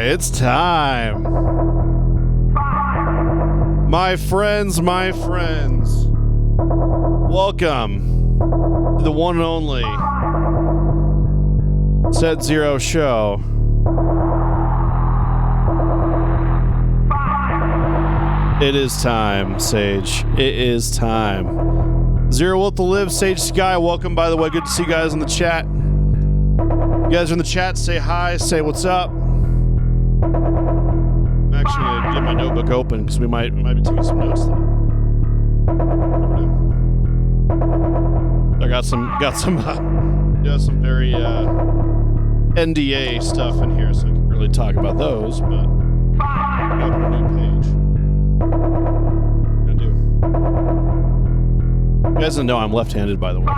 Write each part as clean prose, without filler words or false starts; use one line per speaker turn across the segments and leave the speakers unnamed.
Okay, it's time. My friends, welcome to the one and only Set Zero Show. It is time, Sage. It is time. Zero Will to Live, Sage Sky, welcome, by the way. Good to see you guys in the chat. You guys are in the chat, say hi, say what's up. I'm actually going to get my notebook open because we might be taking some notes today. I got some very NDA stuff in here, so I can't really talk about those, but open a new page. I do. You guys don't know I'm left-handed, by the way.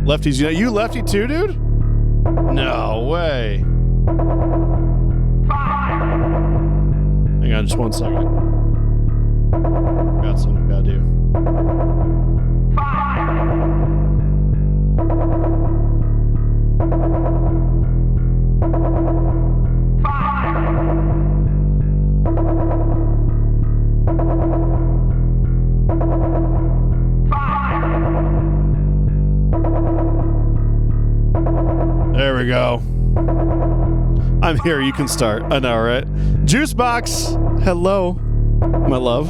Lefties, you lefty too, dude? No way. Hang on just one second. Got something I gotta do. There we go. I'm here. You can start. I know, right? Juicebox. Hello, my love.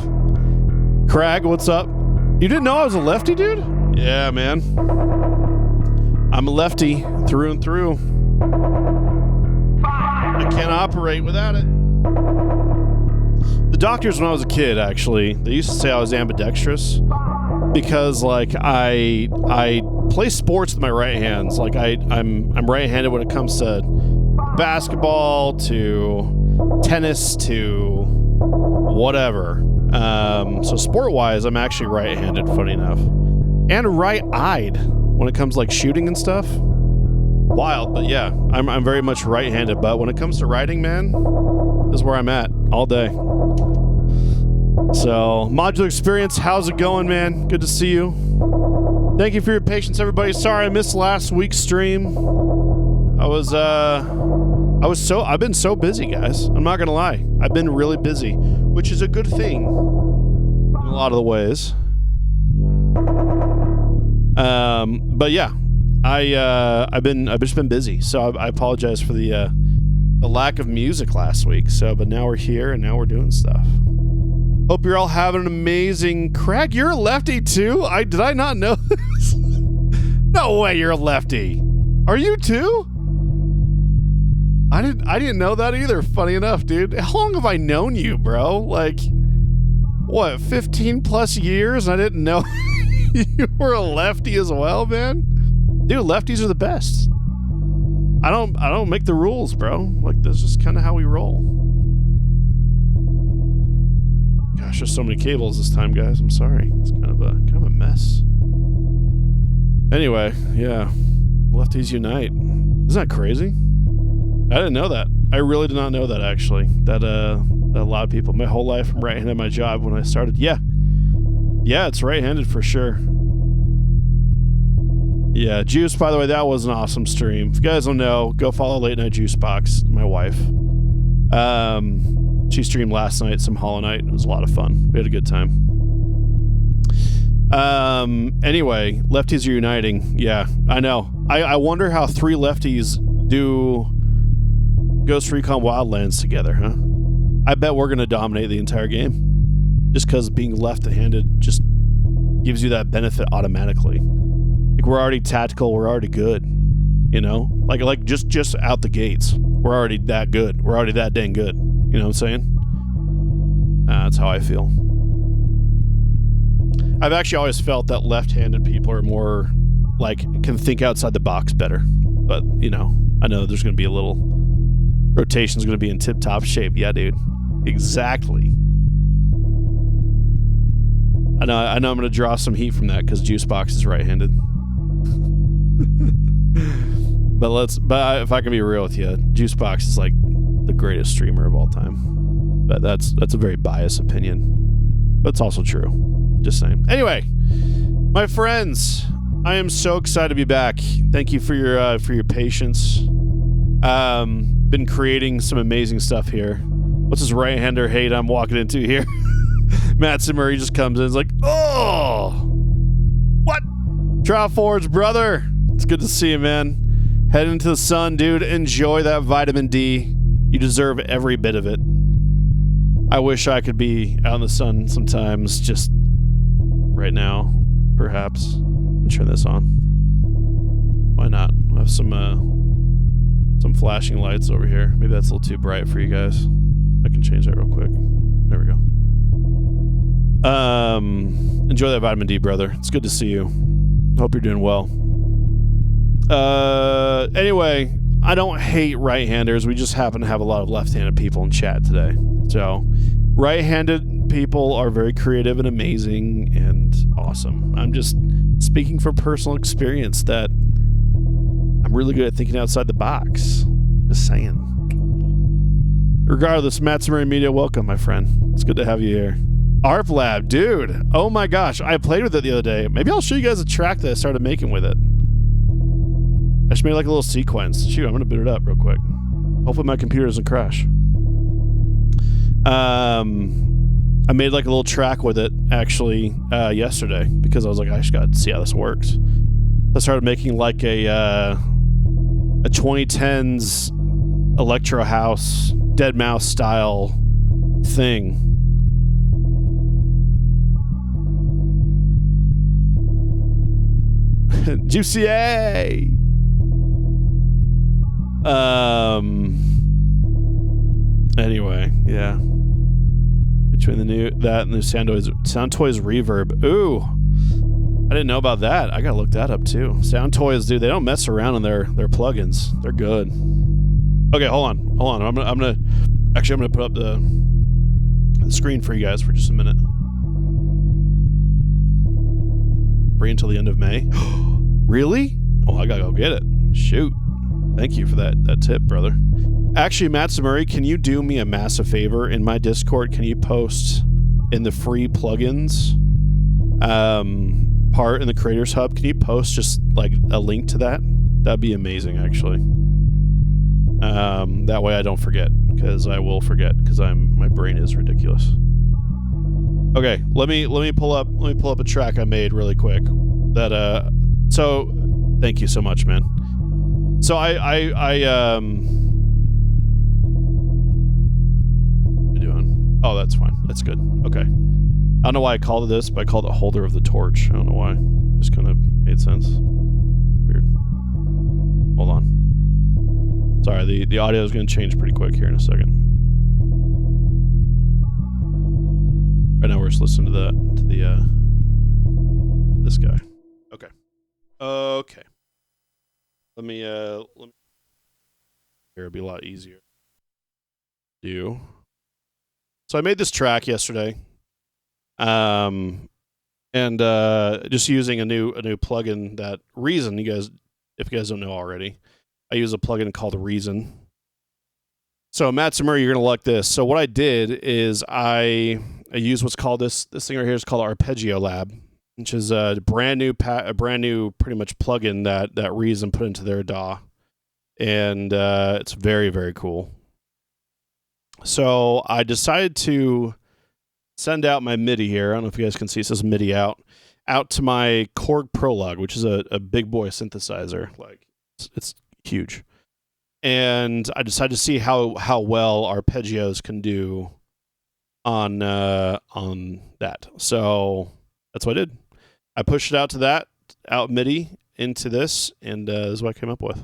Crag, what's up? You didn't know I was a lefty, dude? Yeah, man. I'm a lefty through and through. I can't operate without it. The doctors, when I was a kid, actually, they used to say I was ambidextrous because, like, I play sports with my right hands. Like I'm right-handed when it comes to basketball, to tennis, to whatever. So sport-wise, I'm actually right-handed, funny enough, and right-eyed when it comes like shooting and stuff. Wild, but yeah, I'm very much right-handed. But when it comes to writing, man, this is where I'm at all day. So Modular Experience, how's it going, man? Good to see you. Thank you for your patience, everybody. Sorry I missed last week's stream. I've been so busy, guys. I'm not gonna lie. I've been really busy, which is a good thing in a lot of the ways. But yeah, I've just been busy. So I apologize for the lack of music last week. So, but now we're here and now we're doing stuff. Hope you're all having an amazing... Craig, you're a lefty too? Did I not know this? No way you're a lefty. Are you too? I didn't know that either, funny enough, dude. How long have I known you, bro? Like, what, 15 plus years? I didn't know you were a lefty as well, man. Dude, lefties are the best. I don't make the rules, bro. Like, that's just kind of how we roll. Gosh, there's so many cables this time, guys. I'm sorry. It's kind of a mess. Anyway, yeah. Lefties unite. Isn't that crazy? I didn't know that. I really did not know that, actually. That a lot of people, my whole life, I'm right-handed my job when I started. Yeah. Yeah, it's right-handed for sure. Yeah, Juice, by the way, that was an awesome stream. If you guys don't know, go follow Late Night Juice Box, my wife. She streamed last night, some Hollow Knight. It was a lot of fun. We had a good time. Anyway, lefties are uniting. Yeah, I know. I wonder how three lefties do Ghost Recon Wildlands together, huh? I bet we're going to dominate the entire game. Just because being left-handed just gives you that benefit automatically. Like, we're already tactical. We're already good. You know? Like just out the gates. We're already that good. We're already that dang good. You know what I'm saying? That's how I feel. I've actually always felt that left-handed people are more, like, can think outside the box better. But, you know, I know there's going to be a little... Rotation's going to be in tip-top shape. Yeah, dude. Exactly. I know I'm going to draw some heat from that because Juicebox is right-handed. But if I can be real with you, Juicebox is like the greatest streamer of all time. But that's a very biased opinion. But it's also true. Just saying. Anyway, my friends, I am so excited to be back. Thank you for your patience. Been creating some amazing stuff here. What's this right-hander hate I'm walking into here? Matt Murray just comes in and is like, oh, what? Trial Forge, brother. It's good to see you, man. Head into the sun, dude. Enjoy that vitamin D. You deserve every bit of it. I wish I could be out in the sun sometimes, just right now, perhaps. Let me turn this on. Why not? I have some flashing lights over here. Maybe that's a little too bright for you guys. I can change that real quick. There we go. Enjoy that vitamin D, brother. It's good to see you. Hope you're doing well. Anyway, I don't hate right-handers. We just happen to have a lot of left-handed people in chat today. So, right-handed people are very creative and amazing and awesome. I'm just speaking from personal experience that I'm really good at thinking outside the box. Just saying. Regardless, Matt Murray Media, welcome, my friend. It's good to have you here. ARP Lab, dude. Oh my gosh, I played with it the other day. Maybe I'll show you guys a track that I started making with it. I just made like a little sequence. Shoot, I'm gonna boot it up real quick. Hopefully my computer doesn't crash. I made like a little track with it actually yesterday because I was like, I just gotta see how this works. I started making like a 2010s electro house dead mouse style thing. Juicy A. Anyway, yeah. Between the new Soundtoys reverb. Ooh, I didn't know about that. I gotta look that up too. Soundtoys, dude, they don't mess around on their plugins. They're good. Okay, hold on. I'm gonna put up the screen for you guys for just a minute. Free until the end of May. Really? Oh, I gotta go get it. Shoot. Thank you for that tip, brother. Actually, Matt Murray, can you do me a massive favor in my Discord? Can you post in the free plugins part in the Creators Hub? Can you post just like a link to that? That'd be amazing, actually. That way I don't forget, because I will forget, because my brain is ridiculous. Okay, let me pull up a track I made really quick. So thank you so much, man. So I oh, that's fine. That's good. Okay. I don't know why I called it this, but I called it Holder of the Torch. I don't know why. Just kind of made sense. Weird. Hold on. Sorry, the audio is going to change pretty quick here in a second. Right now we're just listening to this guy. Okay. Okay. Let me here, it'll be a lot easier. So I made this track yesterday. And just using a new plugin that Reason, if you guys don't know already, I use a plugin called Reason. So Matt Murray, you're gonna like this. So what I did is I used what's called this thing right here is called Arpeggio Lab, which is a brand new pretty much plugin that Reason put into their DAW, and it's very, very cool. So I decided to send out my MIDI here. I don't know if you guys can see, it says MIDI out to my Korg Prologue, which is a big boy synthesizer. Like it's huge. And I decided to see how well arpeggios can do on that. So that's what I did. I pushed it out MIDI into this, and this is what I came up with.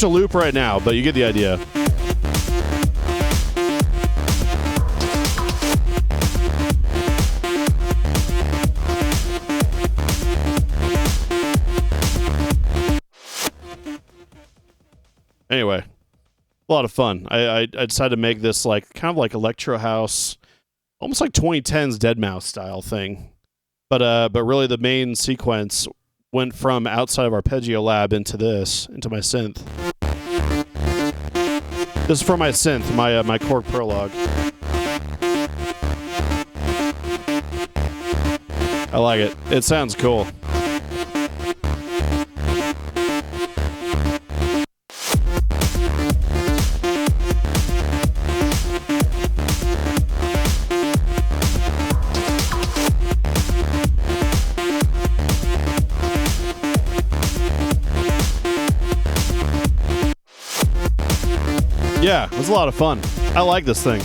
a loop right now, but you get the idea. Anyway, a lot of fun. I decided to make this like kind of like electro house, almost like 2010s Deadmau5 style thing. But really the main sequence went from outside of Arpeggio Lab into my synth. This is for my synth, my Korg Prologue. I like it. It sounds cool. Yeah, it was a lot of fun. I like this thing.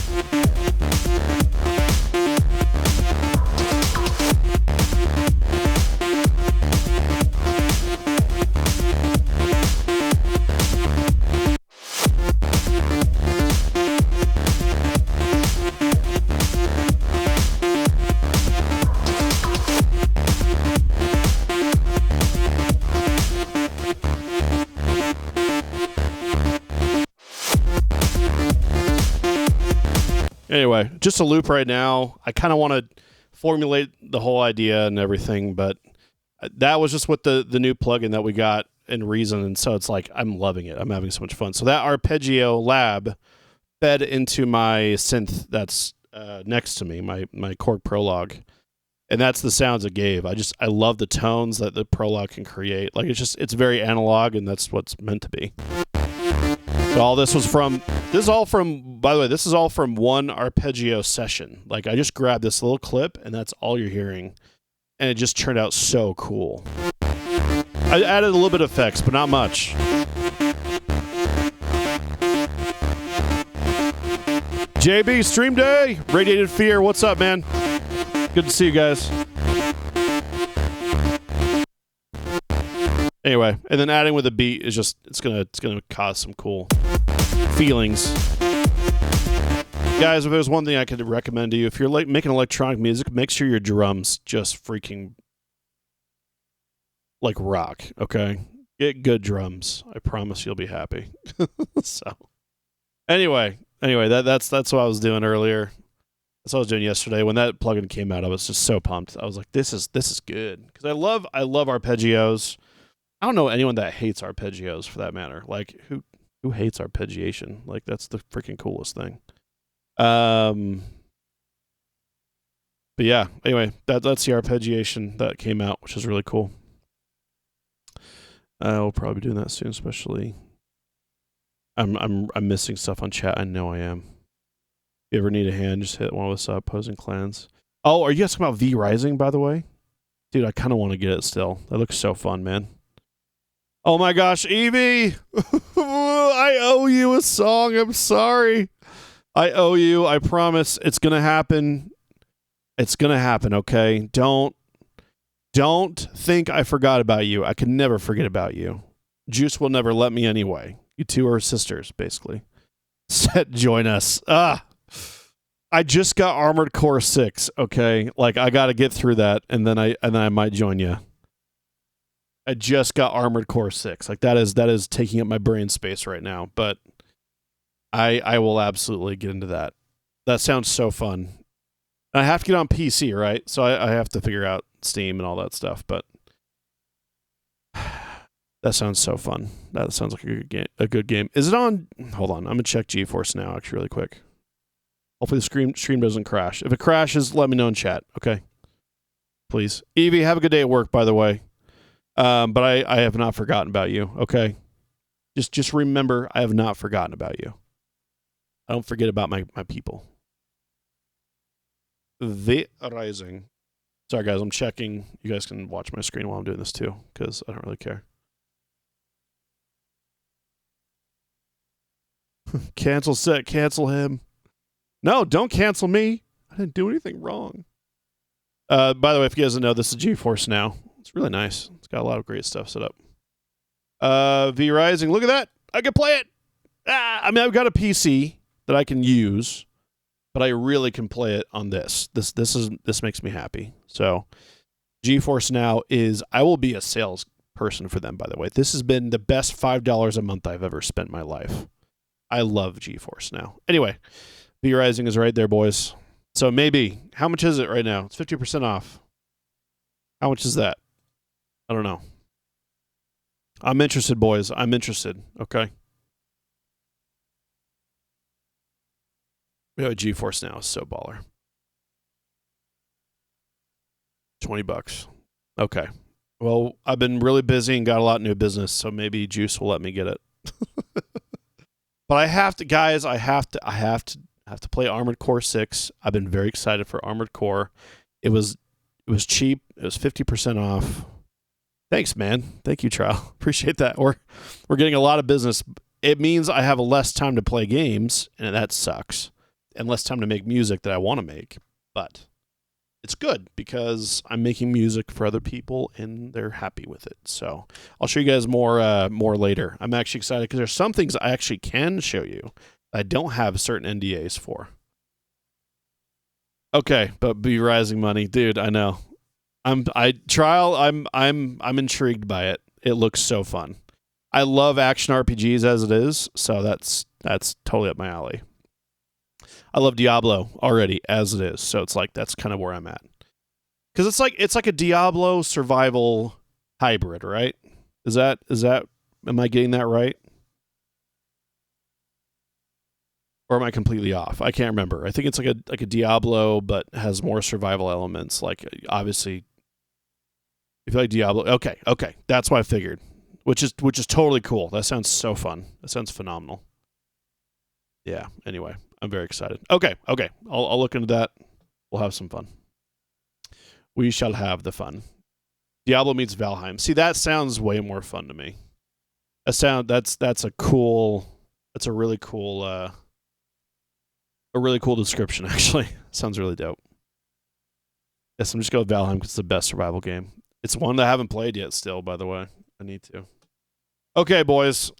Anyway, just a loop right now. I kind of want to formulate the whole idea and everything, but that was just with the new plugin that we got in Reason, and so it's like I'm loving it. I'm having so much fun. So that Arpeggio Lab fed into my synth that's next to me, my Korg Prologue, and that's the sounds it gave. I love the tones that the Prologue can create. Like it's very analog, and that's what's meant to be. So all this is all from, by the way, this is all from one arpeggio session. Like I just grabbed this little clip and that's all you're hearing. And it just turned out so cool. I added a little bit of effects, but not much. JB, stream day, Radiated Fear, what's up, man? Good to see you guys. Anyway, and then adding with a beat is just it's gonna cause some cool feelings. Guys, if there's one thing I could recommend to you, if you're like making electronic music, make sure your drums just freaking like rock, okay? Get good drums. I promise you'll be happy. So anyway, that's what I was doing earlier. That's what I was doing yesterday. When that plugin came out, I was just so pumped. I was like, this is good. Because I love arpeggios. I don't know anyone that hates arpeggios for that matter. Like who hates arpeggiation? Like that's the freaking coolest thing. But yeah, anyway, that's the arpeggiation that came out, which is really cool. We'll probably be doing that soon, especially I'm missing stuff on chat. I know I am. If you ever need a hand, just hit one of us up, Posing Clans. Oh, are you guys talking about V Rising, by the way? Dude, I kind of want to get it still. That looks so fun, man. Oh my gosh, Evie! I owe you a song. I'm sorry. I owe you. I promise it's going to happen. It's going to happen, okay? Don't think I forgot about you. I can never forget about you. Juice will never let me anyway. You two are sisters, basically. Join us. I just got Armored Core 6, okay? Like I got to get through that and then I might join you. I just got Armored Core 6. Like that is taking up my brain space right now, but I will absolutely get into that. That sounds so fun. I have to get on PC, right? So I have to figure out Steam and all that stuff, but that sounds so fun. That sounds like a good game. Is it on? Hold on. I'm going to check GeForce now actually really quick. Hopefully the stream doesn't crash. If it crashes, let me know in chat, okay? Please. Evie, have a good day at work, by the way. But I have not forgotten about you, okay? Just remember, I have not forgotten about you. I don't forget about my people. The Rising. Sorry, guys, I'm checking. You guys can watch my screen while I'm doing this, too, because I don't really care. Cancel set. Cancel him. No, don't cancel me. I didn't do anything wrong. By the way, if you guys don't know, this is GeForce Now. It's really nice. It's got a lot of great stuff set up. V Rising, look at that. I can play it. I mean, I've got a PC that I can use, but I really can play it on this. This makes me happy. So GeForce Now is, I will be a salesperson for them, by the way. This has been the best $5 a month I've ever spent in my life. I love GeForce Now. Anyway, V Rising is right there, boys. So maybe, how much is it right now? It's 50% off. How much is that? I don't know. I'm interested, boys. I'm interested. Okay. Yeah, GeForce Now is so baller. $20. Okay. Well, I've been really busy and got a lot of new business, so maybe Juice will let me get it. But I have to, guys. I have to play Armored Core 6. I've been very excited for Armored Core. It was cheap. It was 50% off. Thanks, man. Thank you, Trial. Appreciate that. We're getting a lot of business. It means I have less time to play games, and that sucks, and less time to make music that I want to make. But it's good because I'm making music for other people, and they're happy with it. So I'll show you guys more later. I'm actually excited because there's some things I actually can show you I don't have certain NDAs for. Okay, but be rising money, dude. I know. I'm intrigued by it. It looks so fun. I love action RPGs as it is, so that's totally up my alley. I love Diablo already as it is, so it's like that's kind of where I'm at. Because it's like a Diablo survival hybrid, right? Is that am I getting that right? Or am I completely off? I can't remember. I think it's like a Diablo, but has more survival elements. Like obviously, if you like Diablo, okay, that's what I figured. Which is totally cool. That sounds so fun. That sounds phenomenal. Yeah. Anyway, I'm very excited. Okay. I'll look into that. We'll have some fun. We shall have the fun. Diablo meets Valheim. See, that sounds way more fun to me. That's a really cool description, actually. Sounds really dope. Yes, I'm just going with Valheim because it's the best survival game. It's one that I haven't played yet still, by the way. I need to. Okay, boys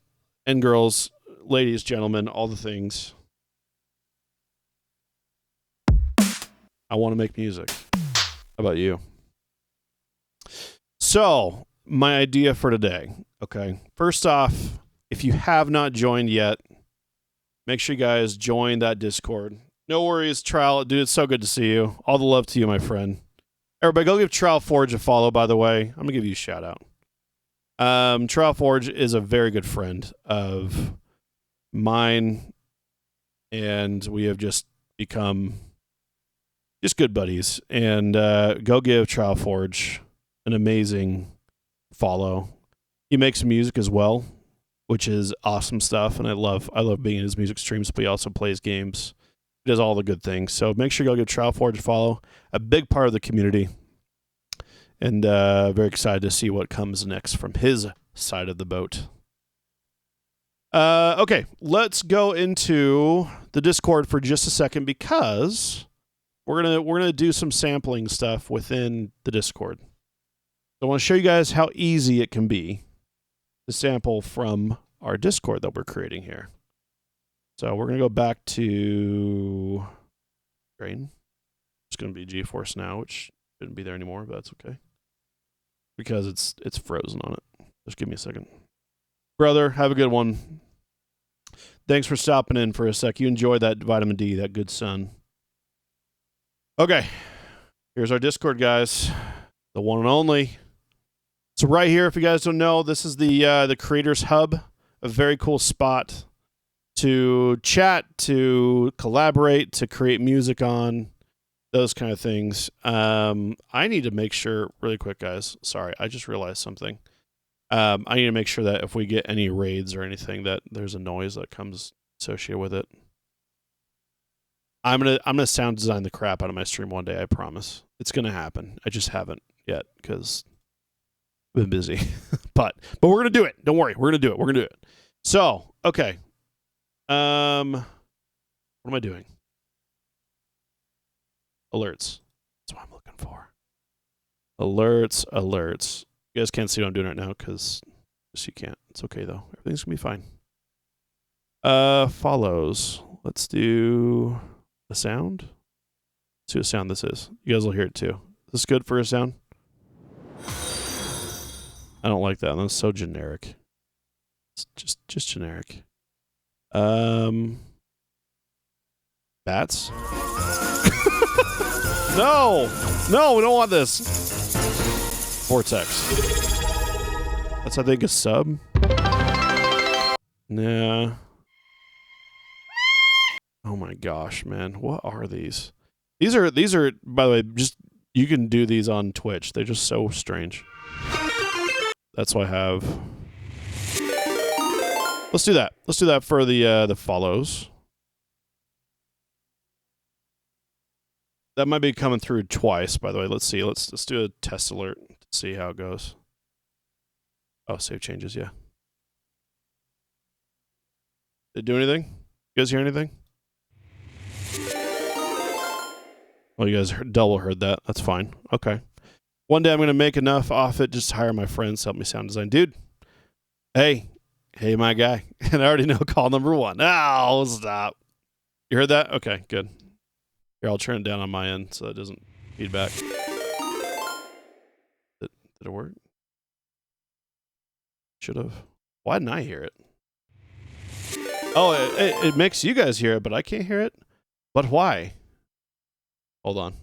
and girls, ladies, gentlemen, all the things. I want to make music. How about you? So, my idea for today, okay? First off, if you have not joined yet, make sure you guys join that Discord. No worries, Trial. Dude, it's so good to see you. All the love to you, my friend. Everybody, go give Trial Forge a follow, by the way. I'm going to give you a shout out. Trial Forge is a very good friend of mine, and we have just become just good buddies. And go give Trial Forge an amazing follow. He makes music as well, which is awesome stuff, and I love being in his music streams, but he also plays games. He does all the good things. So make sure you go give Trial Forge a follow. A big part of the community. And very excited to see what comes next from his side of the boat. Okay, let's go into the Discord for just a second because we're gonna do some sampling stuff within the Discord. So I want to show you guys how easy it can be to sample from our Discord that we're creating here. So we're gonna go back to Drain. It's gonna be GeForce Now, which shouldn't be there anymore, but that's okay. Because it's frozen on it. Just give me a second. Brother, have a good one. Thanks for stopping in for a sec. You enjoy that vitamin D, that good sun. Okay. Here's our Discord, guys. The one and only. So right here, if you guys don't know, this is the Creators Hub. A very cool spot to chat, to collaborate, to create music on. Those kind of things. I need to make sure, really quick, guys. Sorry, I just realized something. I need to make sure that if we get any raids or anything, that there's a noise that comes associated with it. I'm gonna sound design the crap out of my stream one day. I promise. It's gonna happen. I just haven't yet because I've been busy. but we're gonna do it. Don't worry. We're gonna do it. So okay. What am I doing? Alerts. That's what I'm looking for. Alerts. You guys can't see what I'm doing right now because you can't. It's okay, though. Everything's going to be fine. Follows. Let's do a sound. Let's see what sound this is. You guys will hear it too. Is this good for a sound? I don't like that. That's so generic. It's just generic. Bats? No, we don't want this. Vortex. That's, I think, a sub. Nah. Oh my gosh, man. What are these? These are, by the way, just, you can do these on Twitch. They're just so strange. That's why I have. Let's do that. Let's do that for the follows. That might be coming through twice, by the way. Let's see. Let's do a test alert to see how it goes. Oh, save changes, yeah. Did it do anything? You guys hear anything? Well, you guys double heard that. That's fine. Okay. One day I'm going to make enough off it just to hire my friends to help me sound design. Dude, hey, my guy. And I already know call number 1. Oh, stop. You heard that? Okay, good. Here, I'll turn it down on my end so it doesn't feedback. Did it work? Should have. Why didn't I hear it? Oh, it makes you guys hear it, but I can't hear it? But why? Hold on.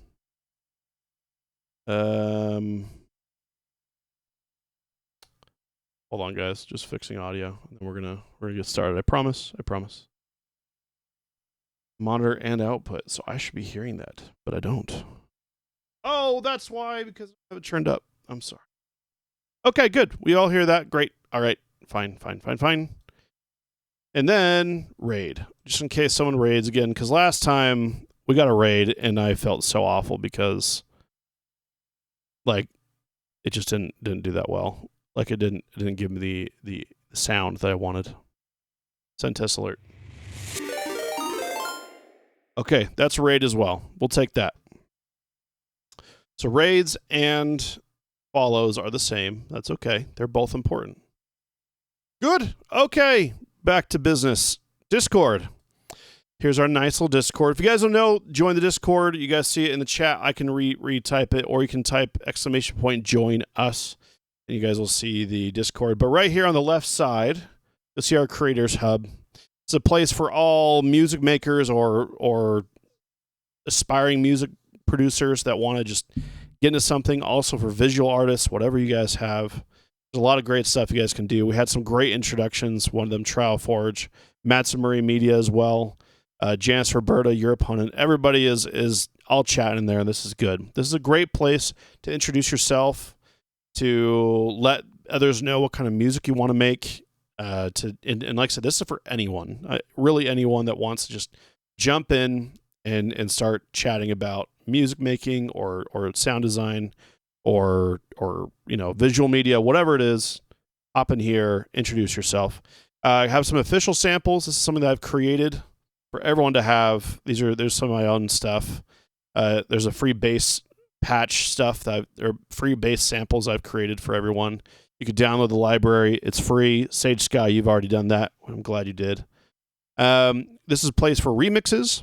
Hold on, guys. Just fixing audio. And then we're gonna get started. I promise. Monitor and output. So I should be hearing that, but I don't. Oh, that's why, because I have it turned up. I'm sorry. Okay, good. We all hear that. Great. All right. Fine. And then raid. Just in case someone raids again, because last time we got a raid and I felt so awful because like it just didn't do that well. Like it didn't give me the sound that I wanted. Send test alert. Okay, that's a raid as well. We'll take that. So raids and follows are the same. That's okay. They're both important. Good. Okay, back to business. Discord. Here's our nice little Discord. If you guys don't know, join the Discord. You guys see it in the chat. I can retype it, or you can type ! join us, and you guys will see the Discord. But right here on the left side, you'll see our Creators Hub. It's a place for all music makers or aspiring music producers that want to just get into something. Also for visual artists, whatever you guys have. There's a lot of great stuff you guys can do. We had some great introductions. One of them, Trial Forge, Matsumuri Media as well. Janice Roberta, your opponent. Everybody is all chatting in there, and this is good. This is a great place to introduce yourself, to let others know what kind of music you want to make. And like I said, this is for anyone, really anyone that wants to just jump in and start chatting about music making or sound design or visual media, whatever it is. Hop in here, introduce yourself. I have some official samples. This is something that I've created for everyone to have. There's some of my own stuff. There's a free bass patch stuff or free bass samples I've created for everyone. You can download the library. It's free. Sage Sky, you've already done that. I'm glad you did. This is a place for remixes.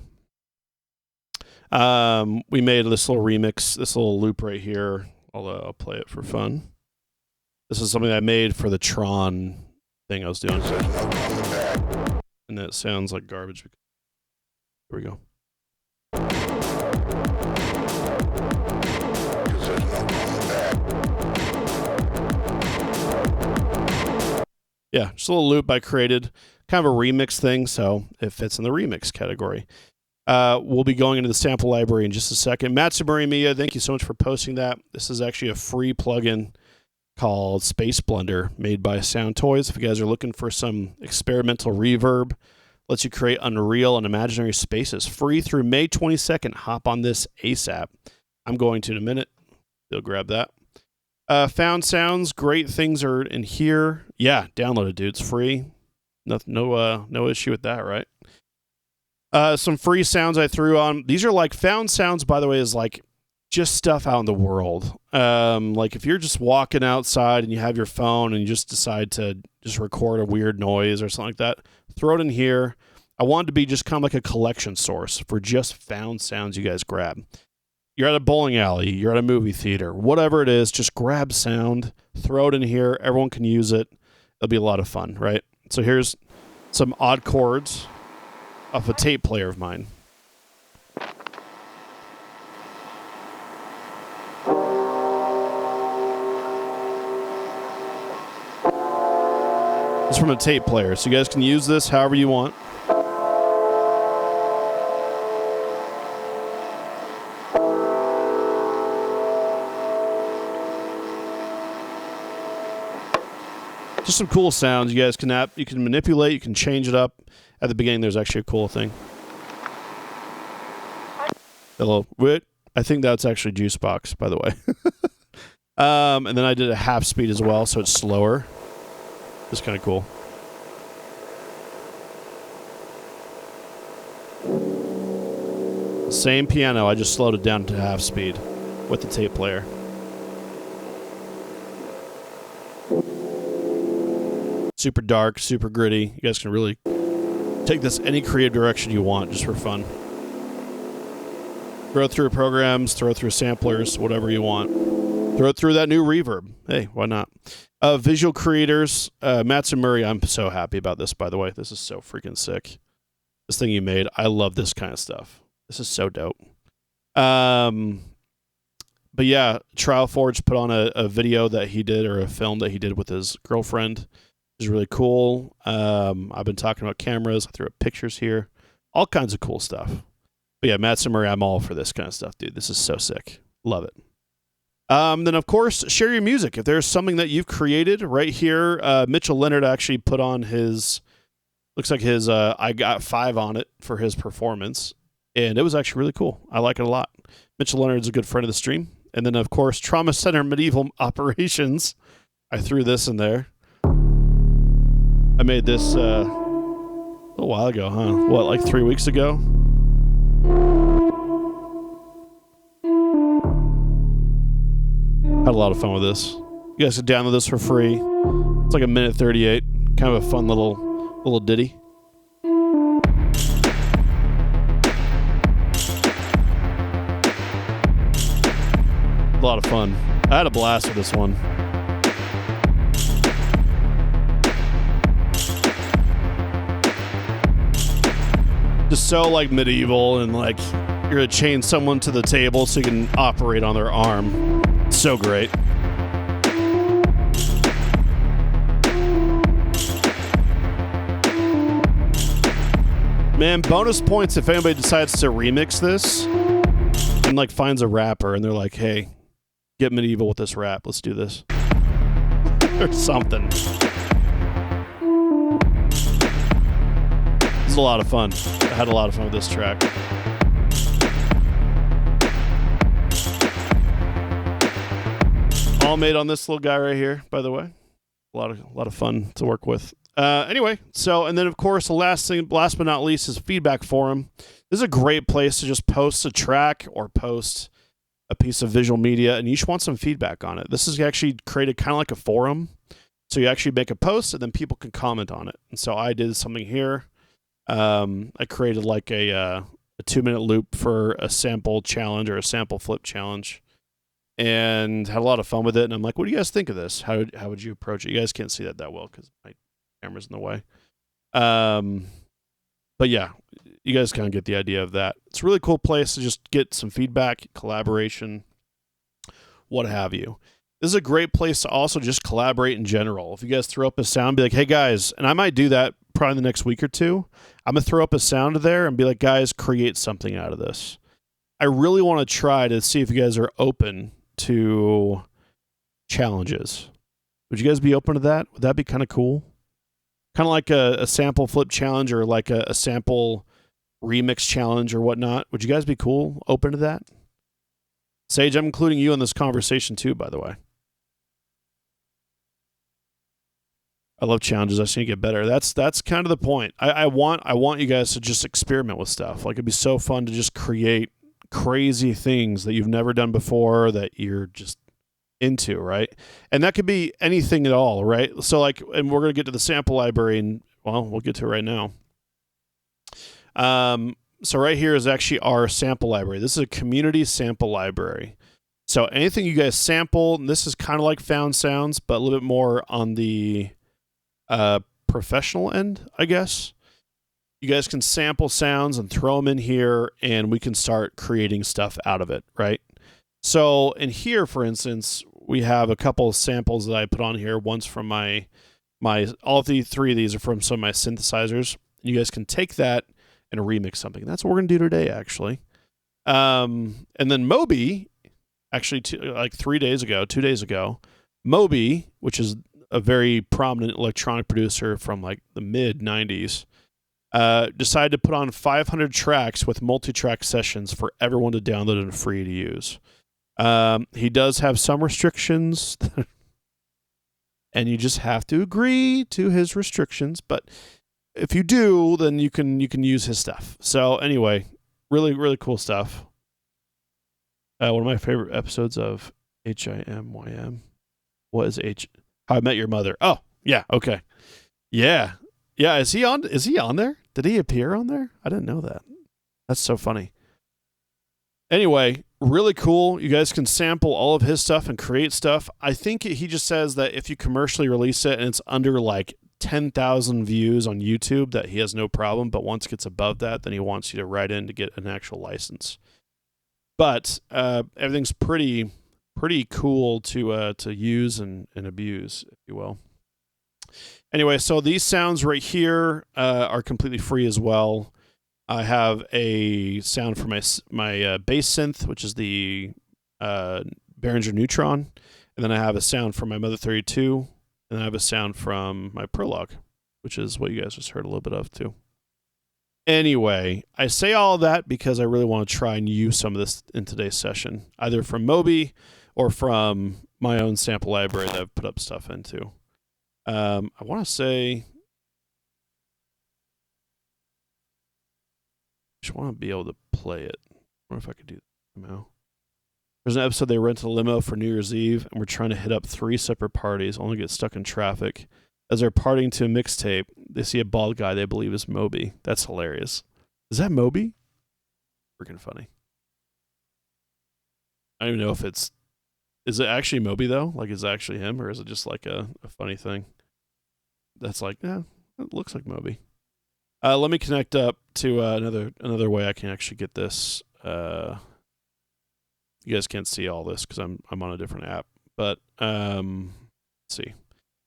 We made this little remix, this little loop right here. I'll play it for fun. This is something I made for the Tron thing I was doing. And it sounds like garbage. Here we go. Yeah, just a little loop I created. Kind of a remix thing, so it fits in the remix category. We'll be going into the sample library in just a second. Matsumuri Media, thank you so much for posting that. This is actually a free plugin called Space Blender made by Sound Toys. If you guys are looking for some experimental reverb, lets you create unreal and imaginary spaces. Free through May 22nd. Hop on this ASAP. I'm going to in a minute. You'll grab that. Found sounds, great things are in here. Yeah, download it, dude. It's free. No issue with that, right? Some free sounds I threw on. These are like found sounds, by the way, is like just stuff out in the world. Like if you're just walking outside and you have your phone and you just decide to just record a weird noise or something like that, throw it in here. I want it to be just kind of like a collection source for just found sounds you guys grab. You're at a bowling alley, you're at a movie theater, whatever it is, just grab sound, throw it in here. Everyone can use it. It'll be a lot of fun, right? So here's some odd chords off a tape player of mine. It's from a tape player, so you guys can use this however you want. Just some cool sounds you guys can you can manipulate, you can change it up. At the beginning, there's actually a cool thing. Hello, wait. I think that's actually Juicebox, by the way. And then I did a half speed as well, so it's slower. It's kind of cool. Same piano, I just slowed it down to half speed with the tape player. Super dark, super gritty. You guys can really take this any creative direction you want just for fun. Throw it through programs, throw it through samplers, whatever you want. Throw it through that new reverb. Hey, why not? Visual creators, Matson Murray, I'm so happy about this, by the way. This is so freaking sick. This thing you made, I love this kind of stuff. This is so dope. But yeah, Trial Forge put on a video that he did, or a film that he did with his girlfriend. Is really cool. I've been talking about cameras. I threw up pictures here. All kinds of cool stuff. But yeah, Matson Murray, I'm all for this kind of stuff, dude. This is so sick. Love it. Then, of course, share your music. If there's something that you've created right here, Mitchell Leonard actually put on his, looks like his I Got 5 on it for his performance. And it was actually really cool. I like it a lot. Mitchell Leonard's a good friend of the stream. And then, of course, Trauma Center Medieval Operations. I threw this in there. I made this a little while ago, huh? What, like 3 weeks ago? Had a lot of fun with this. You guys can download this for free. It's like 1:38. Kind of a fun little ditty. A lot of fun. I had a blast with this one. Just so like medieval, and like you're gonna chain someone to the table so you can operate on their arm. So great. Man, bonus points if anybody decides to remix this and like finds a rapper and they're like, hey, get medieval with this rap, let's do this. Or something. This is a lot of fun. I had a lot of fun with this track. All made on this little guy right here, by the way. A lot of fun to work with. Anyway, so, and then of course the last but not least is feedback forum. This is a great place to just post a track or post a piece of visual media, and you just want some feedback on it. This is actually created kind of like a forum. So you actually make a post and then people can comment on it. And so I did something here. I created like a 2-minute loop for a sample challenge or a sample flip challenge, and had a lot of fun with it. And I'm like, what do you guys think of this? How would you approach it? You guys can't see that well because my camera's in the way. But yeah, you guys kind of get the idea of that. It's a really cool place to just get some feedback, collaboration, what have you. This is a great place to also just collaborate in general. If you guys throw up a sound, be like, hey guys, and I might do that probably the next week or two. I'm going to throw up a sound there and be like, guys, create something out of this. I really want to try to see if you guys are open to challenges. Would you guys be open to that? Would that be kind of cool? Kind of like a sample flip challenge or like a sample remix challenge or whatnot. Would you guys be cool, open to that? Sage, I'm including you in this conversation too, by the way. I love challenges. I just need to get better. That's kind of the point. I want you guys to just experiment with stuff. Like it'd be so fun to just create crazy things that you've never done before that you're just into, right? And that could be anything at all, right? So like, and we're going to get to the sample library, and well, we'll get to it right now. So right here is actually our sample library. This is a community sample library. So anything you guys sample, and this is kind of like Found Sounds, but a little bit more on the professional end, I guess. You guys can sample sounds and throw them in here, and we can start creating stuff out of it, right? So in here, for instance, we have a couple of samples that I put on here. One's from my all of the three of these are from some of my synthesizers. You guys can take that and remix something. That's what we're going to do today, actually. And then Moby, actually, 2 days ago, Moby, which is a very prominent electronic producer from like the mid 90s, decided to put on 500 tracks with multi-track sessions for everyone to download and free to use. He does have some restrictions, and you just have to agree to his restrictions. But if you do, then you can use his stuff. So anyway, really, really cool stuff. One of my favorite episodes of HIMYM was How I Met Your Mother. Oh, yeah, okay. Yeah. Yeah, is he on there? Did he appear on there? I didn't know that. That's so funny. Anyway, really cool. You guys can sample all of his stuff and create stuff. I think he just says that if you commercially release it and it's under like 10,000 views on YouTube, that he has no problem. But once it gets above that, then he wants you to write in to get an actual license. But everything's pretty cool to use and abuse, if you will. Anyway, so these sounds right here are completely free as well. I have a sound for my bass synth, which is the Behringer Neutron, and then I have a sound from my Mother 32, and then I have a sound from my Prologue, which is what you guys just heard a little bit of too. Anyway, I say all of that because I really want to try and use some of this in today's session, either from Moby or from my own sample library that I've put up stuff into. I want to say, I just want to be able to play it. I wonder if I could do that somehow. There's an episode they rented a limo for New Year's Eve, and we're trying to hit up 3 separate parties, only get stuck in traffic. As they're partying to a mixtape, they see a bald guy they believe is Moby. That's hilarious. Is that Moby? Freaking funny. I don't even know if is it actually Moby though? Like, is it actually him, or is it just like a funny thing? That's like, yeah, it looks like Moby. Let me connect up to another way I can actually get this. You guys can't see all this because I'm on a different app, but let's see.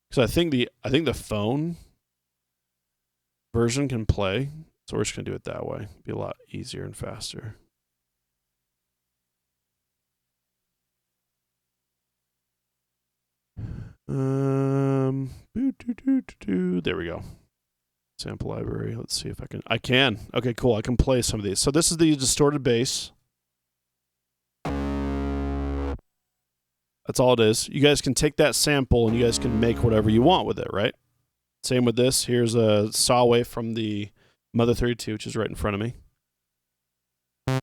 Because I think the phone version can play, so we're just gonna do it that way. It'd be a lot easier and faster. There we go. Sample library. Let's see if I can. Okay, cool. I can play some of these. So this is the distorted bass. That's all it is. You guys can take that sample and you guys can make whatever you want with it, right? Same with this. Here's a saw wave from the Mother 32, which is right in front of me. Oh,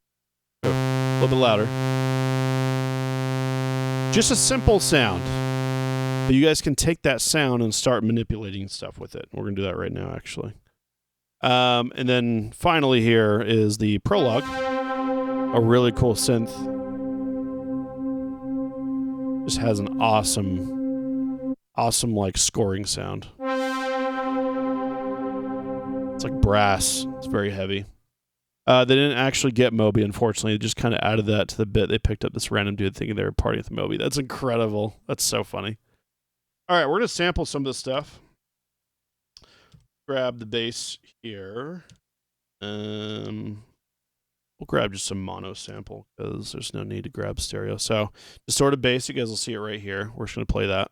a little bit louder. Just a simple sound. But you guys can take that sound and start manipulating stuff with it. We're going to do that right now, actually. And then finally here is the Prologue. A really cool synth. Just has an awesome like scoring sound. It's like brass. It's very heavy. They didn't actually get Moby, unfortunately. They just kind of added that to the bit. They picked up this random dude thinking they were partying with Moby. That's incredible. That's so funny. All right, we're going to sample some of this stuff. Grab the bass here. We'll grab just some mono sample because there's no need to grab stereo. So distorted bass, you guys will see it right here. We're just going to play that.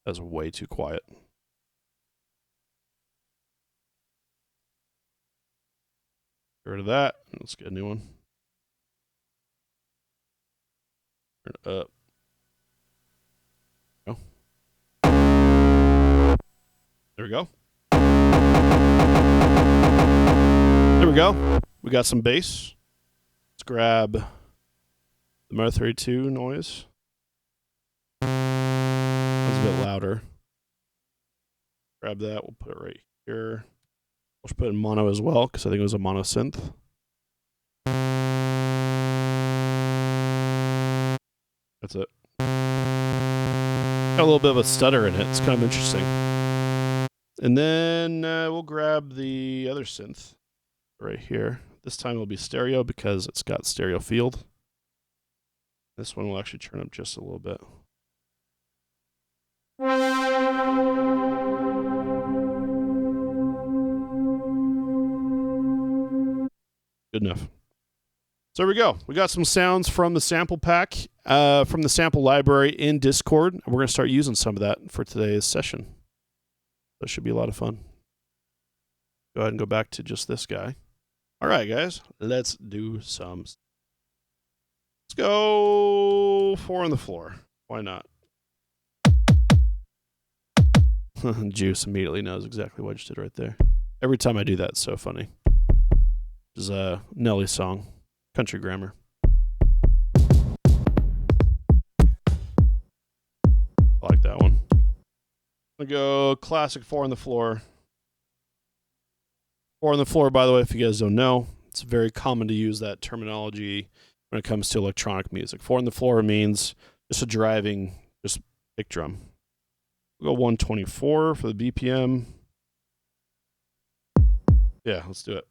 That's way too quiet. Get rid of that. Let's get a new one. Turn it up. There we go. There we go. We got some bass. Let's grab the Motor 32 noise. That's a bit louder. Grab that. We'll put it right here. We'll put it in mono as well because I think it was a mono synth. That's it. Got a little bit of a stutter in it. It's kind of interesting. And then we'll grab the other synth right here. This time it'll be stereo because it's got stereo field. This one will actually turn up just a little bit. Good enough. So there we go. We got some sounds from the sample pack, from the sample library in Discord. And we're going to start using some of that for today's session. That should be a lot of fun. Go ahead and go back to just this guy. All right, guys, let's do some. Let's go 4 on the floor. Why not? Juice immediately knows exactly what I just did right there. Every time I do that, it's so funny. This is a Nelly song, Country Grammar. I like that one. I'm going to go classic 4 on the floor. 4 on the floor, by the way, if you guys don't know, it's very common to use that terminology when it comes to electronic music. 4 on the floor means just a driving, just kick drum. We'll go 124 for the BPM. Yeah, let's do it.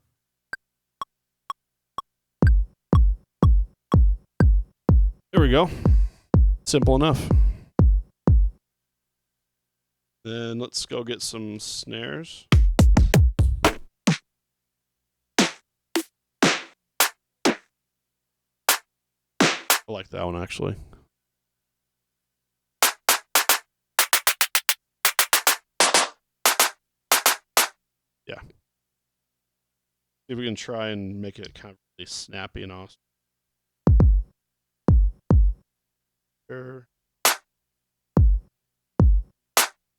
There we go. Simple enough. Then let's go get some snares. I like that one, actually. Yeah. See if we can try and make it kind of really snappy and awesome. There.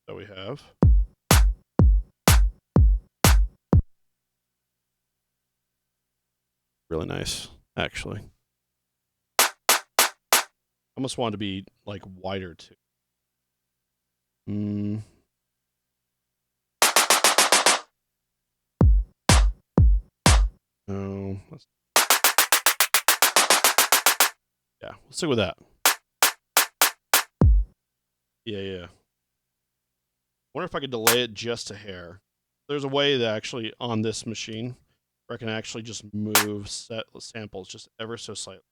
That we have. Really nice, actually. Almost want it to be like wider too. No. Yeah, we'll stick with that. Yeah. Wonder if I could delay it just a hair. There's a way that actually on this machine where I can actually just move samples just ever so slightly.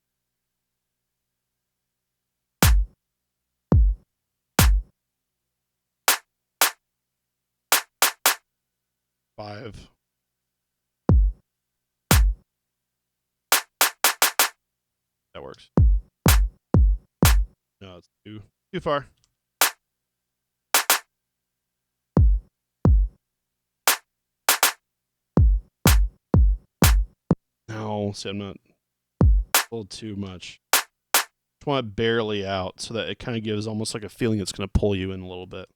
Five. That works. No, it's too far. No, see, I'm not a little too much. Just want it barely out so that it kind of gives almost like a feeling it's going to pull you in a little bit.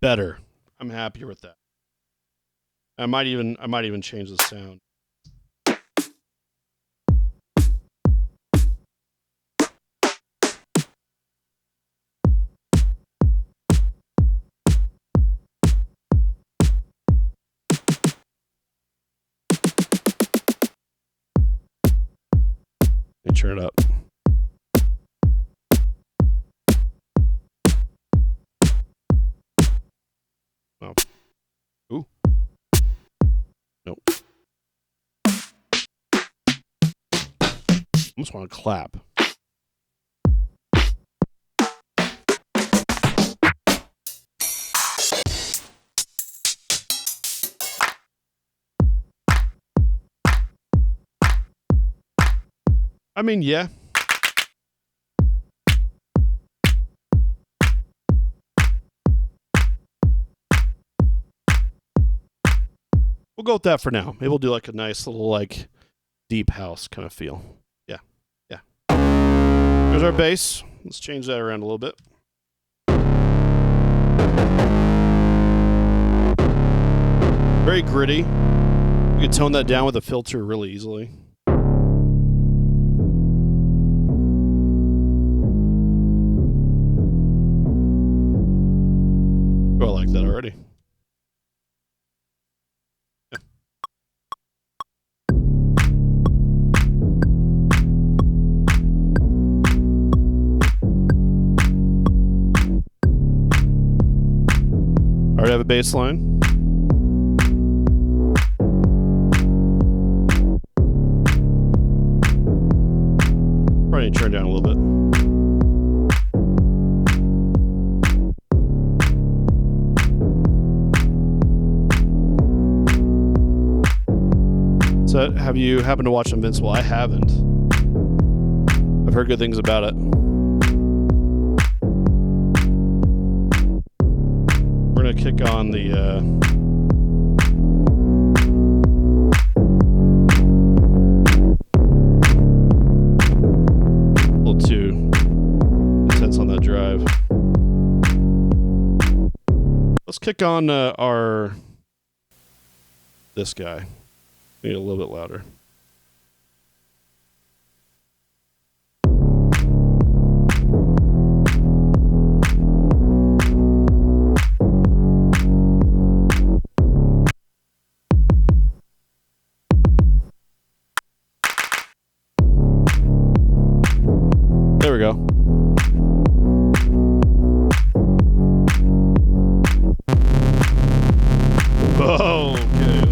Better. I'm happier with that. I might even change the sound. And turn it up. Oh. Ooh. Nope. Almost want to clap. I mean, yeah. We'll go with that for now. Maybe we'll do like a nice little like deep house kind of feel. Yeah. There's our bass. Let's change that around a little bit. Very gritty. You can tone that down with a filter really easily. Oh, I like that already. Yeah. Already have a bass line. Probably turn down a little bit. So, have you happened to watch Invincible? I haven't. I've heard good things about it. We're gonna kick on the a little too intense on that drive. Let's kick on this guy. Need a little bit louder. There we go. Oh, okay.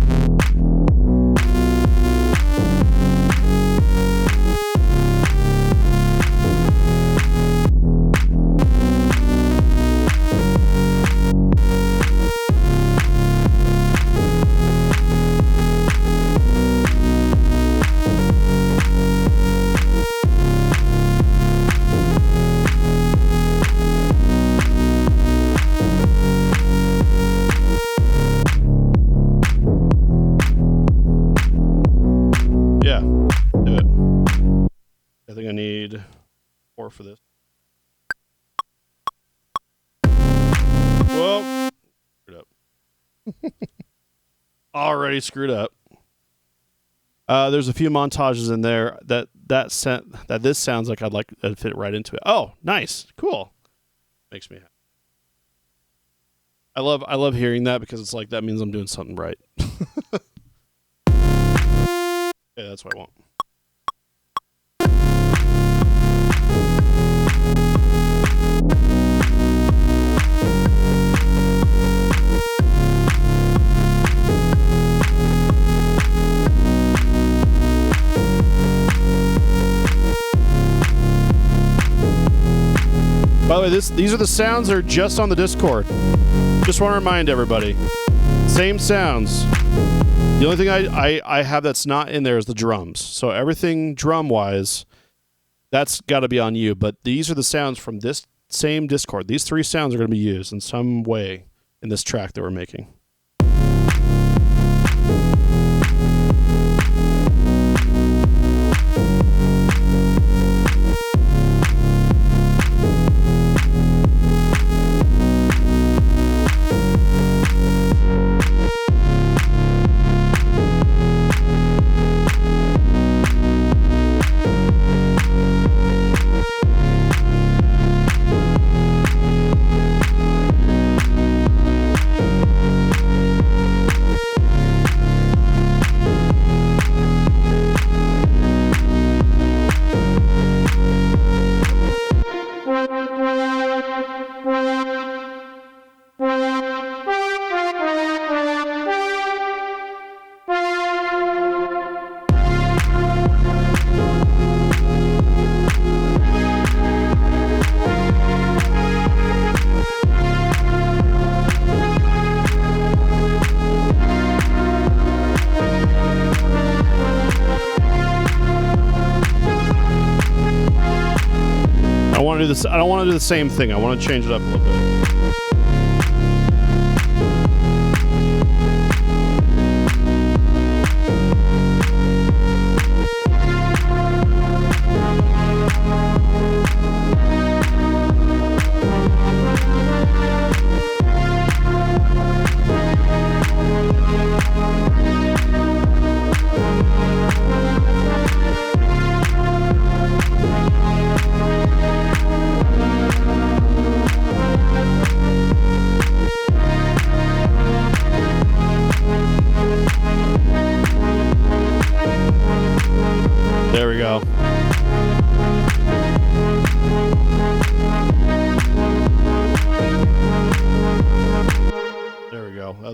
For this. Whoa. Screwed up. Already screwed up. There's a few montages in there that this sounds like I'd fit right into it. Oh, nice. Cool. Makes me happy. I love hearing that because it's like that means I'm doing something right. Yeah, that's what I want. By the way, these are the sounds that are just on the Discord. Just want to remind everybody. Same sounds. The only thing I have that's not in there is the drums. So everything drum-wise, that's got to be on you. But these are the sounds from this same Discord. These three sounds are going to be used in some way in this track that we're making. I don't want to do the same thing. I want to change it up a little bit.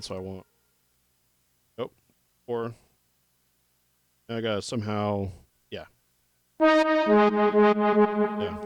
That's what I want. Oh, or I gotta somehow, yeah. Yeah.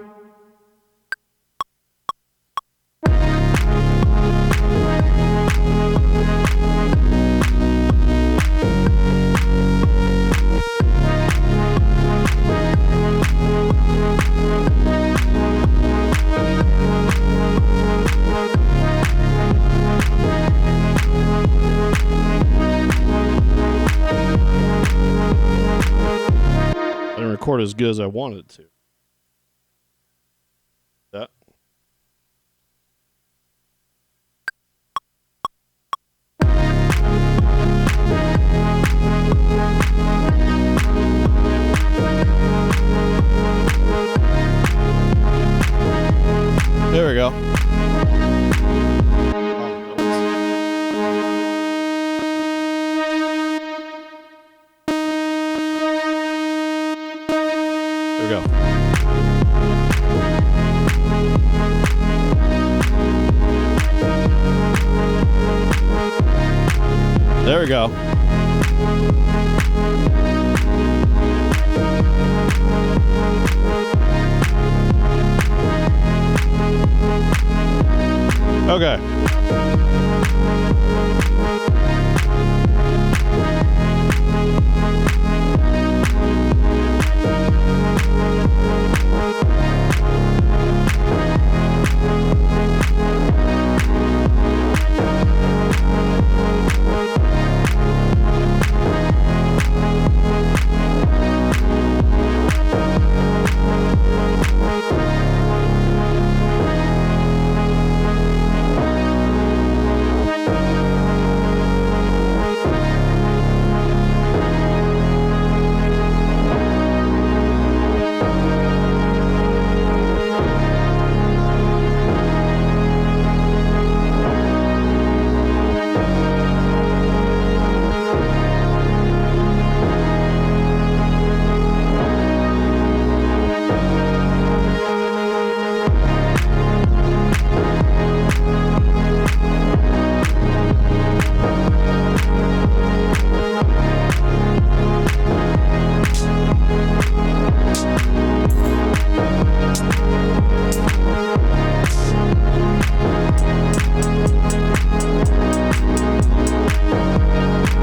I didn't record as good as I wanted to. That. There we go. There we go. There we go. Okay.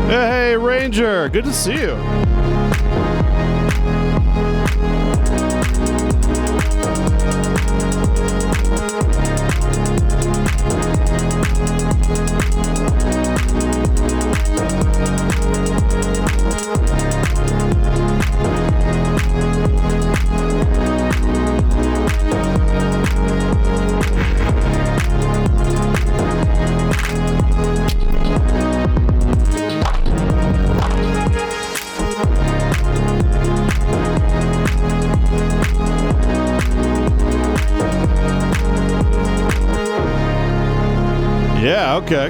Hey, Ranger, good to see you. Yeah, okay.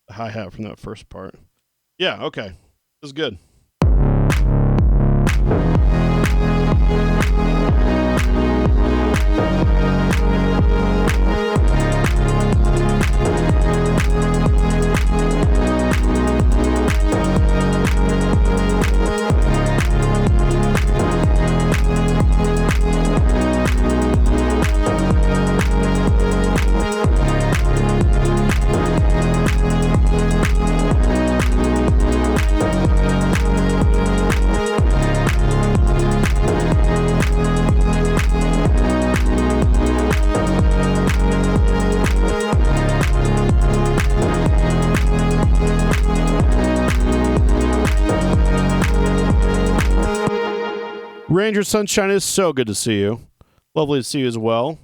The hi-hat from that first part. Yeah, okay. It was good. Ranger Sunshine, is so good to see you. Lovely to see you as well.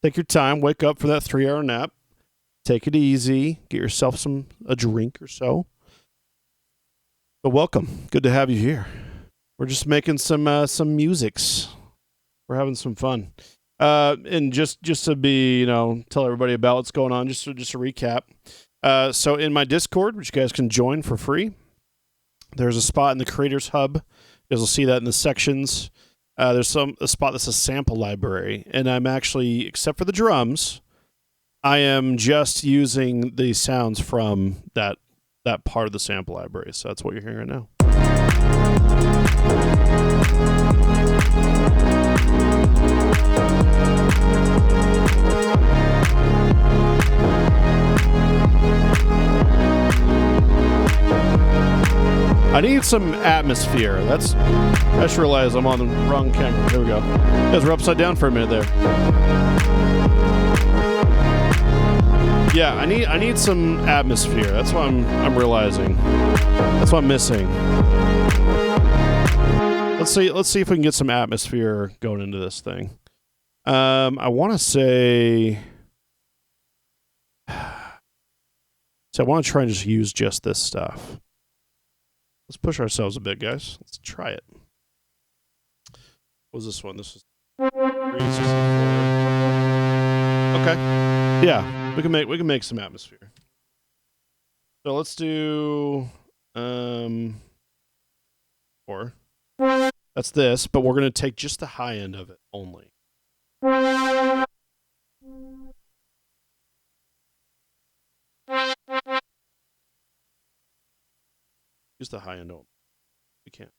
Take your time, wake up for that 3-hour nap. Take it easy. Get yourself a drink or so. But welcome. Good to have you here. We're just making some musics. We're having some fun. And just to be, tell everybody about what's going on, just a recap. So in my Discord, which you guys can join for free, there's a spot in the Creators Hub. You guys will see that in the sections. There's a spot that's a sample library, and I'm actually, except for the drums, I am just using the sounds from that part of the sample library. So that's what you're hearing right now. I need some atmosphere. I just realized I'm on the wrong camera. There we go. You guys were upside down for a minute there. Yeah, I need some atmosphere. That's what I'm realizing. That's what I'm missing. Let's see if we can get some atmosphere going into this thing. I want to say, so I want to try and just use just this stuff. Let's push ourselves a bit, guys. Let's try it. What was this one? This is 364. Okay. Yeah, we can make some atmosphere. So let's do 4. That's this, but we're gonna take just the high end of it only. Just the high end only. We can't.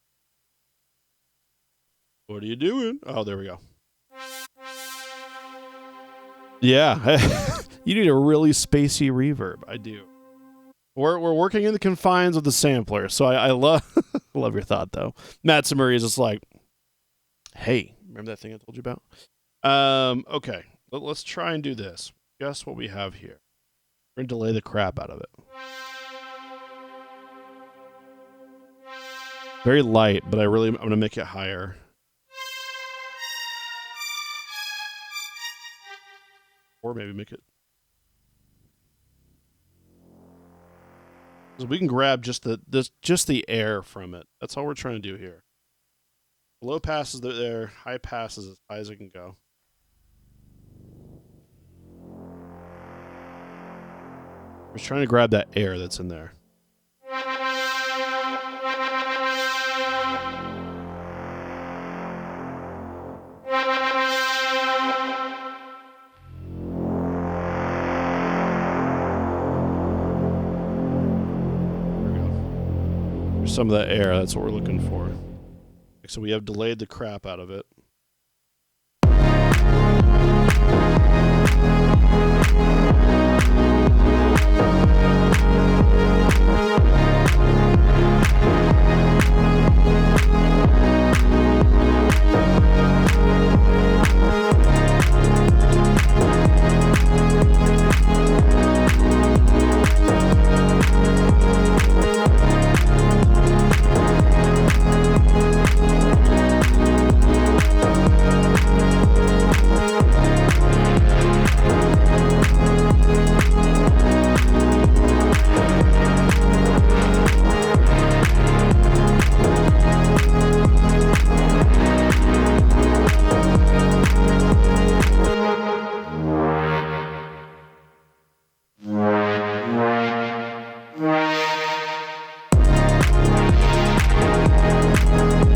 What are you doing? Oh, there we go. Yeah, you need a really spacey reverb. I do. We're working in the confines of the sampler, so I love love your thought though. Matt Samuri is just like, hey, remember that thing I told you about? Okay, let's try and do this. Guess what we have here? We're gonna delay the crap out of it. Very light, but I'm gonna make it higher. Or maybe make it. So we can grab just the air from it. That's all we're trying to do here. Low pass is there, high pass is as high as it can go. We're trying to grab that air that's in there. Some of that air, that's what we're looking for. So we have delayed the crap out of it.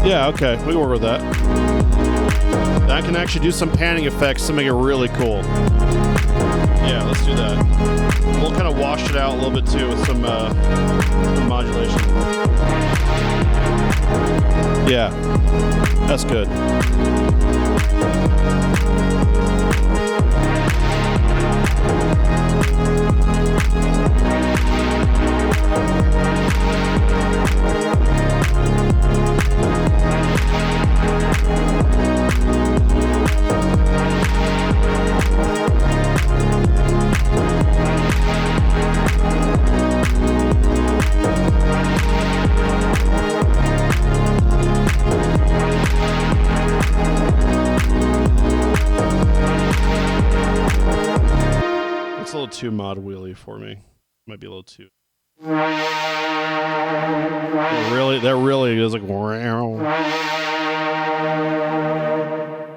Yeah, okay, we can work with that. I can actually do some panning effects to make it really cool. Yeah, let's do that. We'll kind of wash it out a little bit too with some modulation. Yeah, that's good. It's a little too mod wheelie for me. Might be a little too. That really is like wow.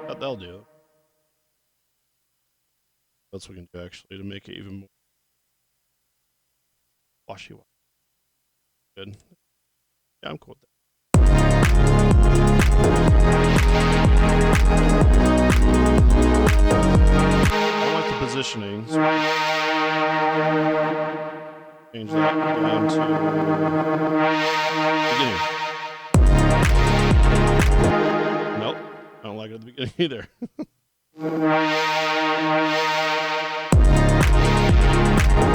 That'll do. else we can do actually to make it even more washy. Good. Yeah, I'm cool with that. I don't like the positioning. So change that down to beginning. Nope, I don't like it at the beginning either.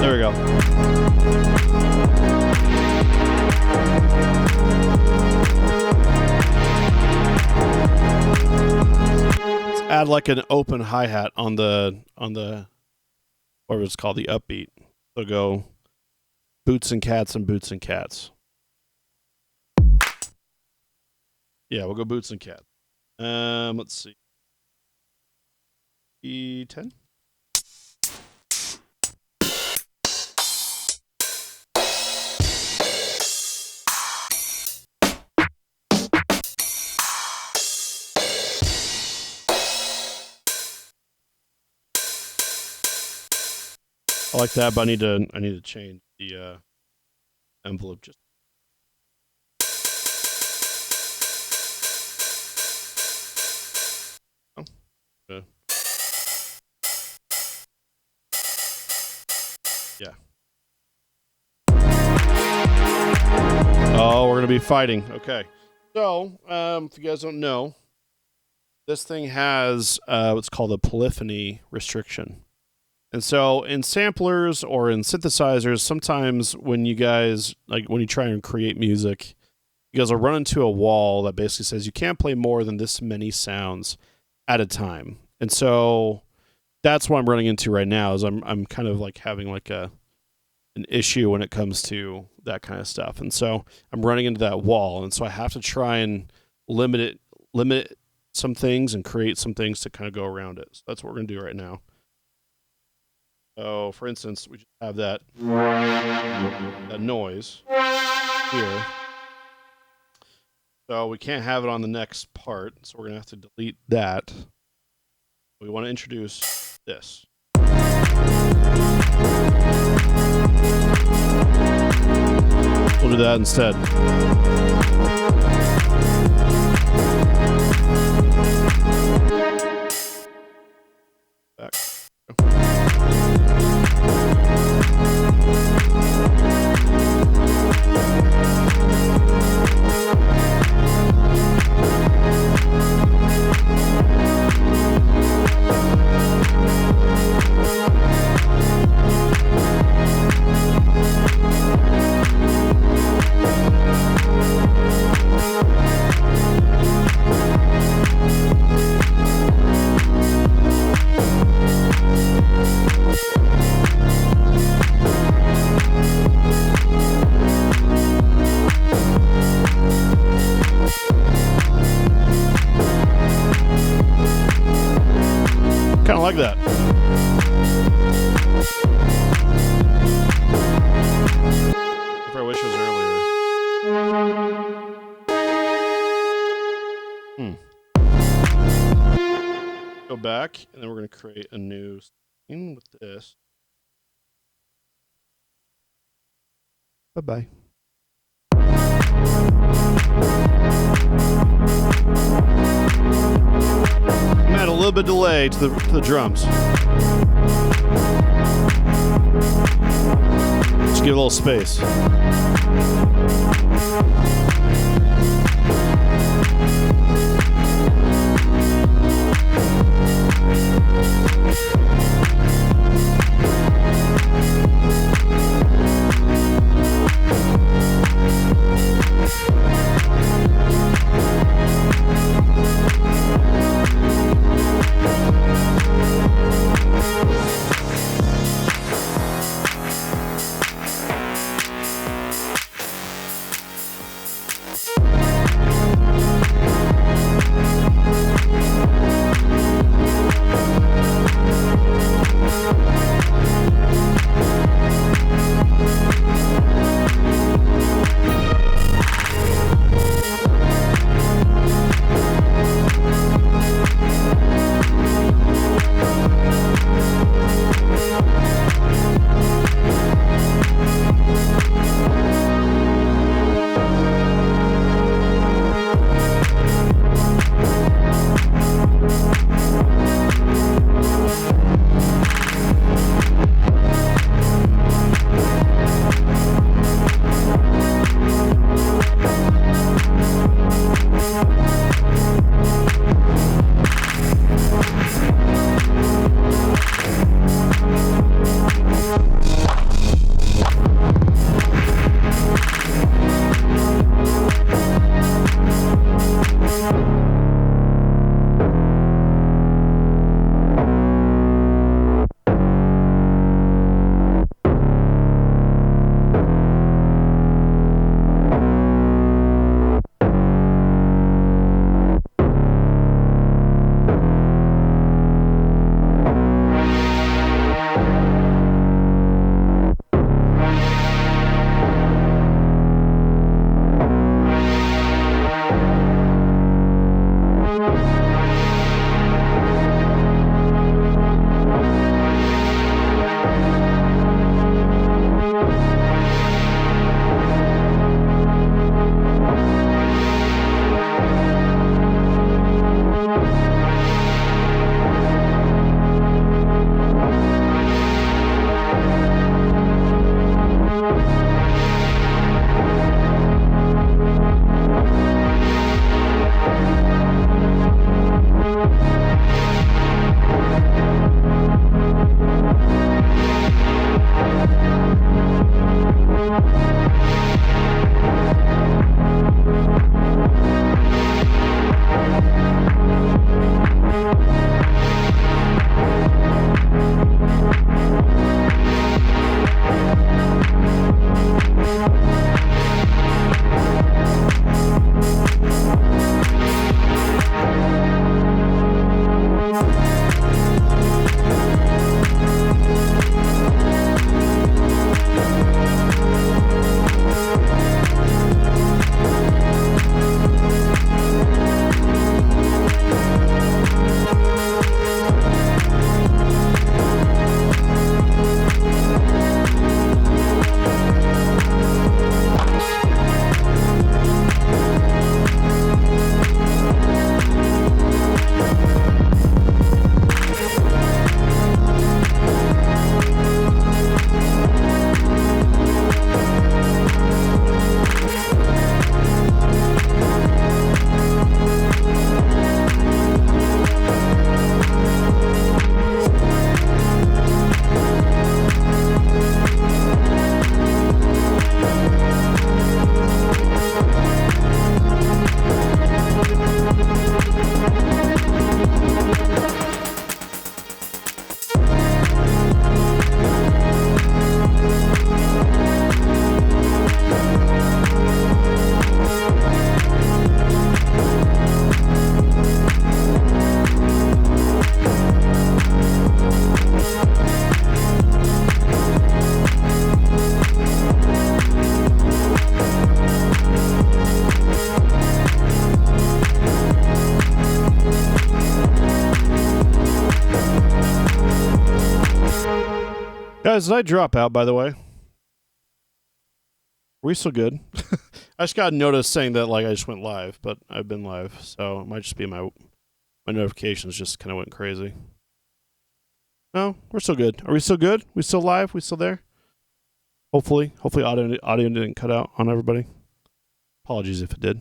There we go. Let's add like an open hi-hat on the what was called the upbeat. So go boots and cats and boots and cats. Yeah, we'll go boots and cats. Let's see. E10. I like that, but I need to change the envelope just. Oh, okay. Yeah. Oh, we're gonna be fighting. Okay. So, if you guys don't know, this thing has what's called a polyphony restriction. And so in samplers or in synthesizers, sometimes when you guys, like when you try and create music, you guys will run into a wall that basically says you can't play more than this many sounds at a time. And so that's what I'm running into right now is I'm kind of like having like an issue when it comes to that kind of stuff. And so I'm running into that wall. And so I have to try and limit some things and create some things to kind of go around it. So that's what we're going to do right now. So, for instance, we just have that noise here. So we can't have it on the next part, so we're going to have to delete that. We want to introduce this. We'll do that instead. Back. Kind of like that. If I wish it was earlier. Go back, and then we're going to create a new scene with this. Bye-bye. I'm at a little bit of delay to the drums. Just give it a little space. Guys, did I drop out, by the way? Are we still good? I just got a notice saying that like I just went live, but I've been live, so it might just be my notifications just kind of went crazy. No, we're still good. Are we still good? We still live? We still there? Hopefully audio didn't cut out on everybody. Apologies if it did.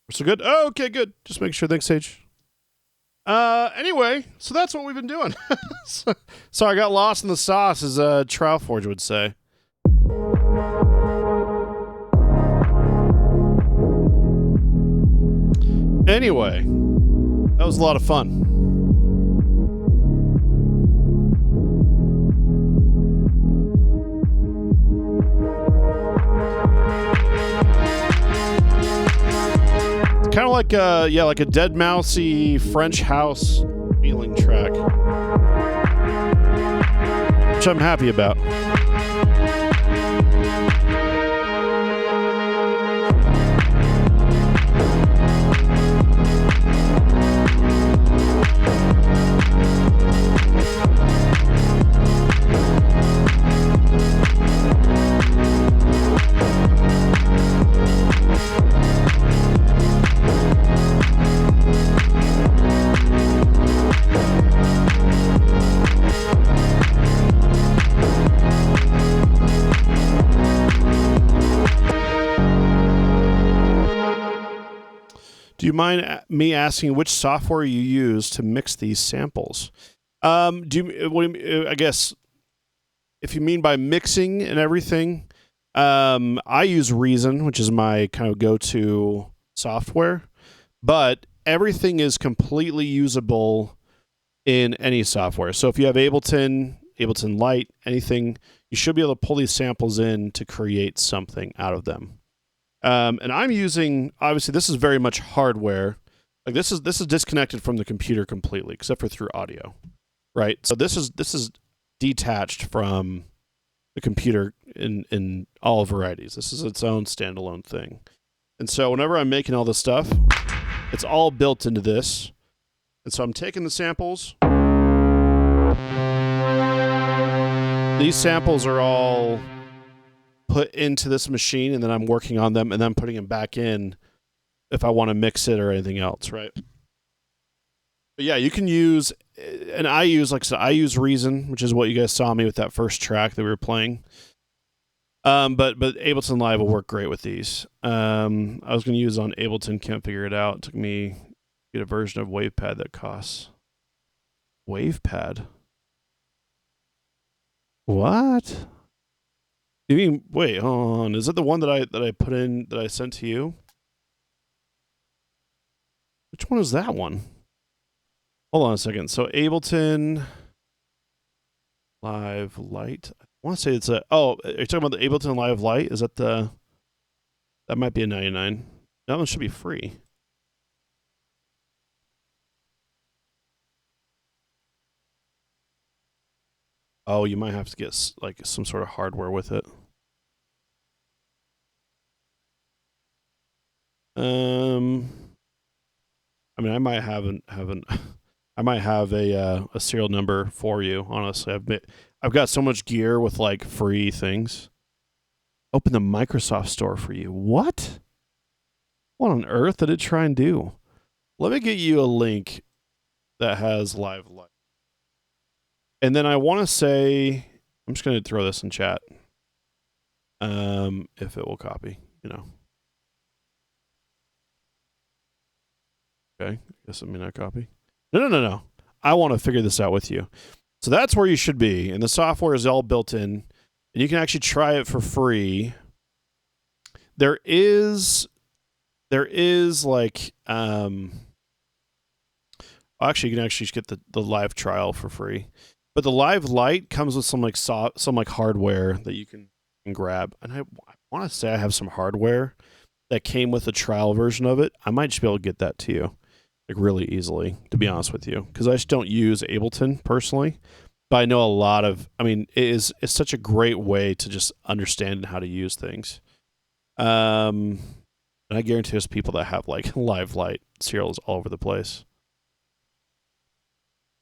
We're still good? Oh, okay, good. Just make sure. Thanks, Sage. Anyway, so that's what we've been doing. So I got lost in the sauce, as Trowforge would say. Anyway, that was a lot of fun. Kind of like like a Dead Mousey French house feeling track, which I'm happy about. you mind me asking which software you use to mix these samples? I guess if you mean by mixing and everything, I use Reason, which is my kind of go-to software, but everything is completely usable in any software. So if you have Ableton Lite, anything, you should be able to pull these samples in to create something out of them. And I'm using, obviously, this is very much hardware. Like this is disconnected from the computer completely, except for through audio, right? So this is detached from the computer in all varieties. This is its own standalone thing. And so whenever I'm making all this stuff, it's all built into this. And so I'm taking the samples. These samples are all put into this machine, and then I'm working on them, and then putting them back in if I want to mix it or anything else, right? But yeah, you can use, and I use, like I said, I use Reason, which is what you guys saw me with that first track that we were playing. But Ableton Live will work great with these. I was going to use on Ableton, can't figure it out. It took me to get a version of WavePad that costs. WavePad? What? You mean, wait, hold on. Is it the one that I put in, that I sent to you? Which one is that one? Hold on a second. So Ableton Live Lite. I want to say it's a, oh, are you talking about the Ableton Live Lite? Is that the, that might be a 99. That one should be free. Oh, you might have to get like some sort of hardware with it. I mean, I might have I might have a serial number for you. Honestly, I've got so much gear with like free things. Open the Microsoft Store for you. What? What on earth did it try and do? Let me get you a link that has Live Light. And then I want to say, I'm just going to throw this in chat. If it will copy, you know. Okay, I guess it may not copy. No. I want to figure this out with you. So that's where you should be. And the software is all built in. And you can actually try it for free. There is like, actually, you can actually get the live trial for free. But the Live Lite comes with some like hardware that you can grab. And I want to say I have some hardware that came with a trial version of it. I might just be able to get that to you like really easily, to be honest with you, because I just don't use Ableton personally. But I know a lot of, I mean, it's such a great way to just understand how to use things. And I guarantee there's people that have like Live Lite serials all over the place.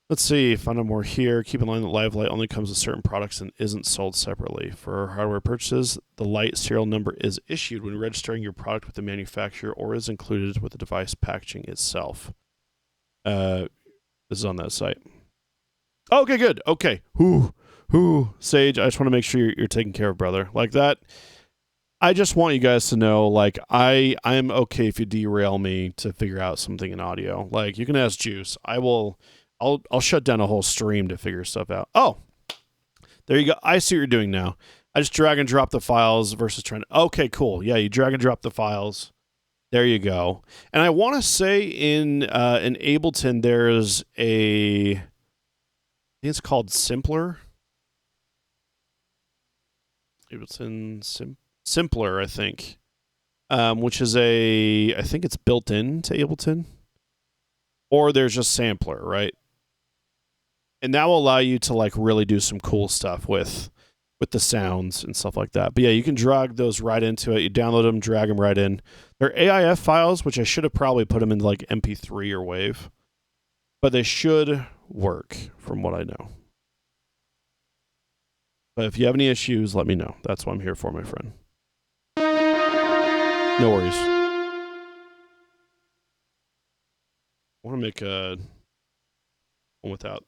Let's see, find out more here. Keep in mind that Live Light only comes with certain products and isn't sold separately. For hardware purchases, the Light serial number is issued when registering your product with the manufacturer or is included with the device packaging itself. This is on that site. Okay, good. Okay. Sage, I just want to make sure you're taken care of, brother. Like that. I just want you guys to know, like, I'm okay if you derail me to figure out something in audio. Like, you can ask Juice. I'll shut down a whole stream to figure stuff out. Oh, there you go. I see what you're doing now. I just drag and drop the files versus trying to... Okay, cool. Yeah, you drag and drop the files. There you go. And I want to say in Ableton, there's I think it's called Simpler. Ableton Simpler, I think. Which is I think it's built into Ableton. Or there's just Sampler, right? And that will allow you to like really do some cool stuff with the sounds and stuff like that. But yeah, you can drag those right into it. You download them, drag them right in. They're AIF files, which I should have probably put them in like MP3 or WAV. But they should work from what I know. But if you have any issues, let me know. That's what I'm here for, my friend. No worries. I want to make a one without.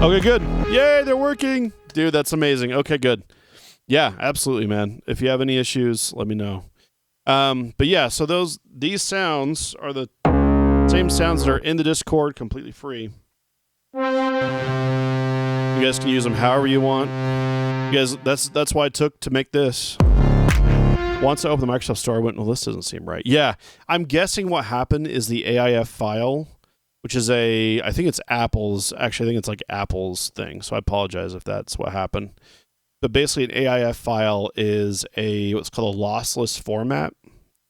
Okay, good. Yay, they're working. Dude, that's amazing. Okay, good. Yeah, absolutely, man. If you have any issues, let me know. But yeah, so these sounds are the same sounds that are in the Discord, completely free. You guys can use them however you want. You guys, that's why it took to make this. Once I opened the Microsoft Store, I went, well, this doesn't seem right. Yeah, I'm guessing what happened is the AIF file, which is I think it's Apple's, actually I think it's like Apple's thing, so I apologize if that's what happened. But basically an AIF file is what's called a lossless format,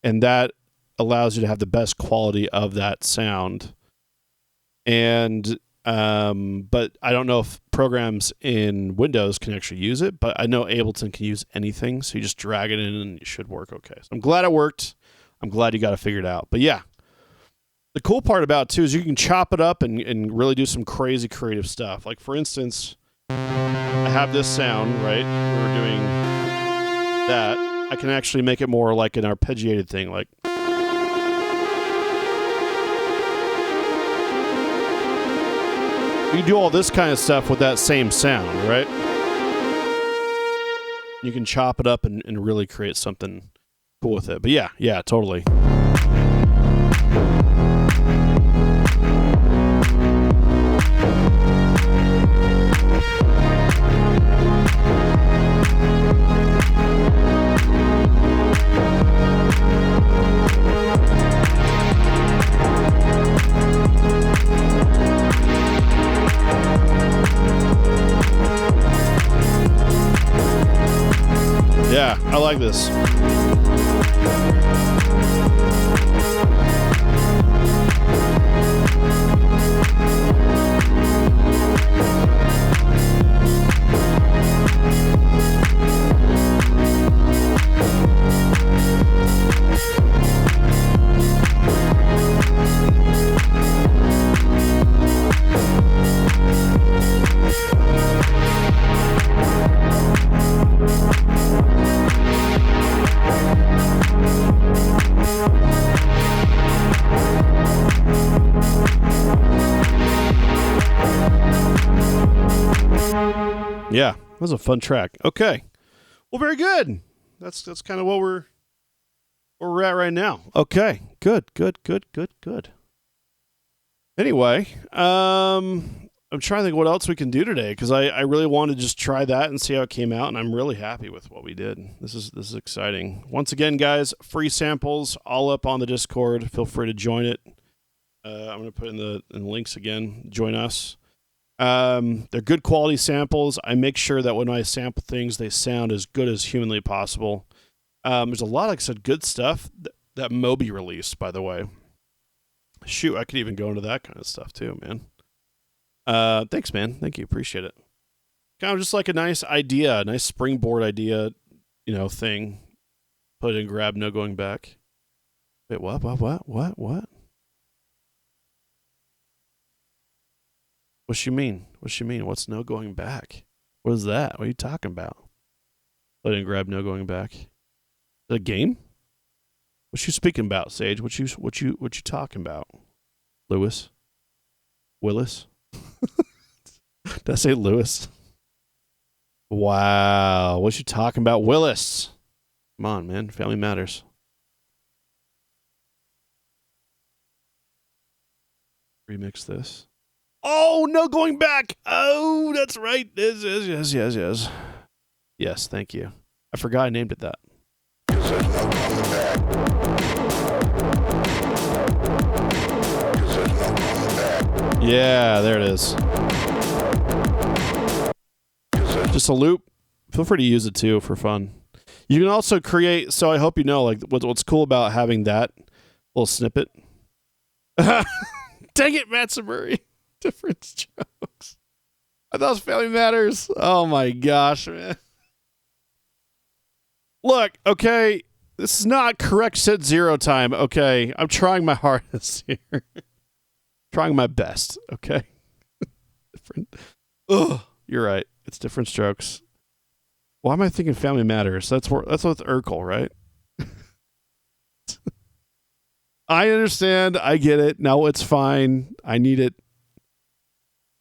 and that allows you to have the best quality of that sound. And but I don't know if programs in Windows can actually use it, but I know Ableton can use anything, so you just drag it in and it should work okay. So I'm glad it worked. I'm glad you got it figured out. But yeah, the cool part about it too is you can chop it up and really do some crazy creative stuff. Like for instance, I have this sound, right? We're doing that. I can actually make it more like an arpeggiated thing, like you do all this kind of stuff with that same sound, right? You can chop it up and really create something cool with it. But yeah, totally. Yeah, I like this. Yeah, that was a fun track. Okay. Well, very good. That's kind of where we're at right now. Okay. Good. Anyway, I'm trying to think what else we can do today, because I really wanted to just try that and see how it came out, and I'm really happy with what we did. This is exciting. Once again, guys, free samples all up on the Discord. Feel free to join it. I'm going to put in the links again. Join us. They're good quality samples. I make sure that when I sample things, they sound as good as humanly possible. There's a lot of, like I said, good stuff that Moby released, by the way. Shoot, I could even go into that kind of stuff too, man. Thanks, man. Thank you. Appreciate it. Kind of just like a nice idea, a nice springboard idea, thing. Put it in grab, no going back. Wait, what? What you mean? What's no going back? What is that? What are you talking about? I didn't grab no going back. Is it a game? What you speaking about, Sage? What you talking about? Lewis? Willis? Did I say Lewis? Wow. What you talking about, Willis? Come on, man. Family matters. Remix this. Oh, no going back. Oh, that's right. Yes. Yes, thank you. I forgot I named it that. Yeah, there it is. Just a loop. Feel free to use it too for fun. You can also create, so I hope you know, like what's cool about having that little snippet. Dang it, Matt Samuri. Different strokes. I thought it was Family Matters. Oh my gosh, man. Look, okay, this is not correct set zero time. Okay, I'm trying my hardest here. Trying my best. Okay. Different. Ugh, you're right. It's different strokes. Why am I thinking Family Matters? That's with Urkel, right? I understand. I get it. No, it's fine. I need it.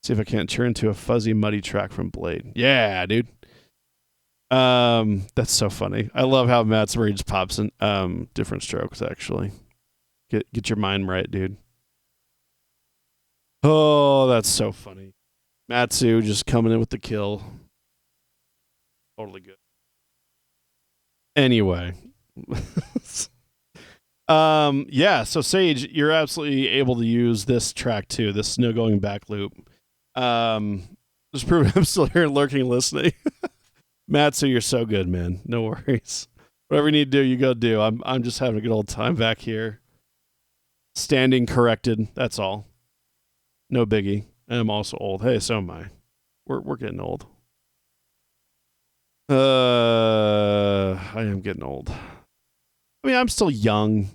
See if I can't turn into a fuzzy, muddy track from Blade. Yeah, dude. That's so funny. I love how Matt's rage pops in different strokes. Actually, get your mind right, dude. Oh, that's so funny. Matsu just coming in with the kill. Totally good. Anyway. Yeah, so Sage, you're absolutely able to use this track too, this no going back loop. Just prove I'm still here lurking listening. Matsu, you're so good, man. No worries. Whatever you need to do, you go do. I'm just having a good old time back here. Standing corrected, that's all. No biggie. And I'm also old. Hey, so am I. We're getting old. I am getting old. I mean, I'm still young,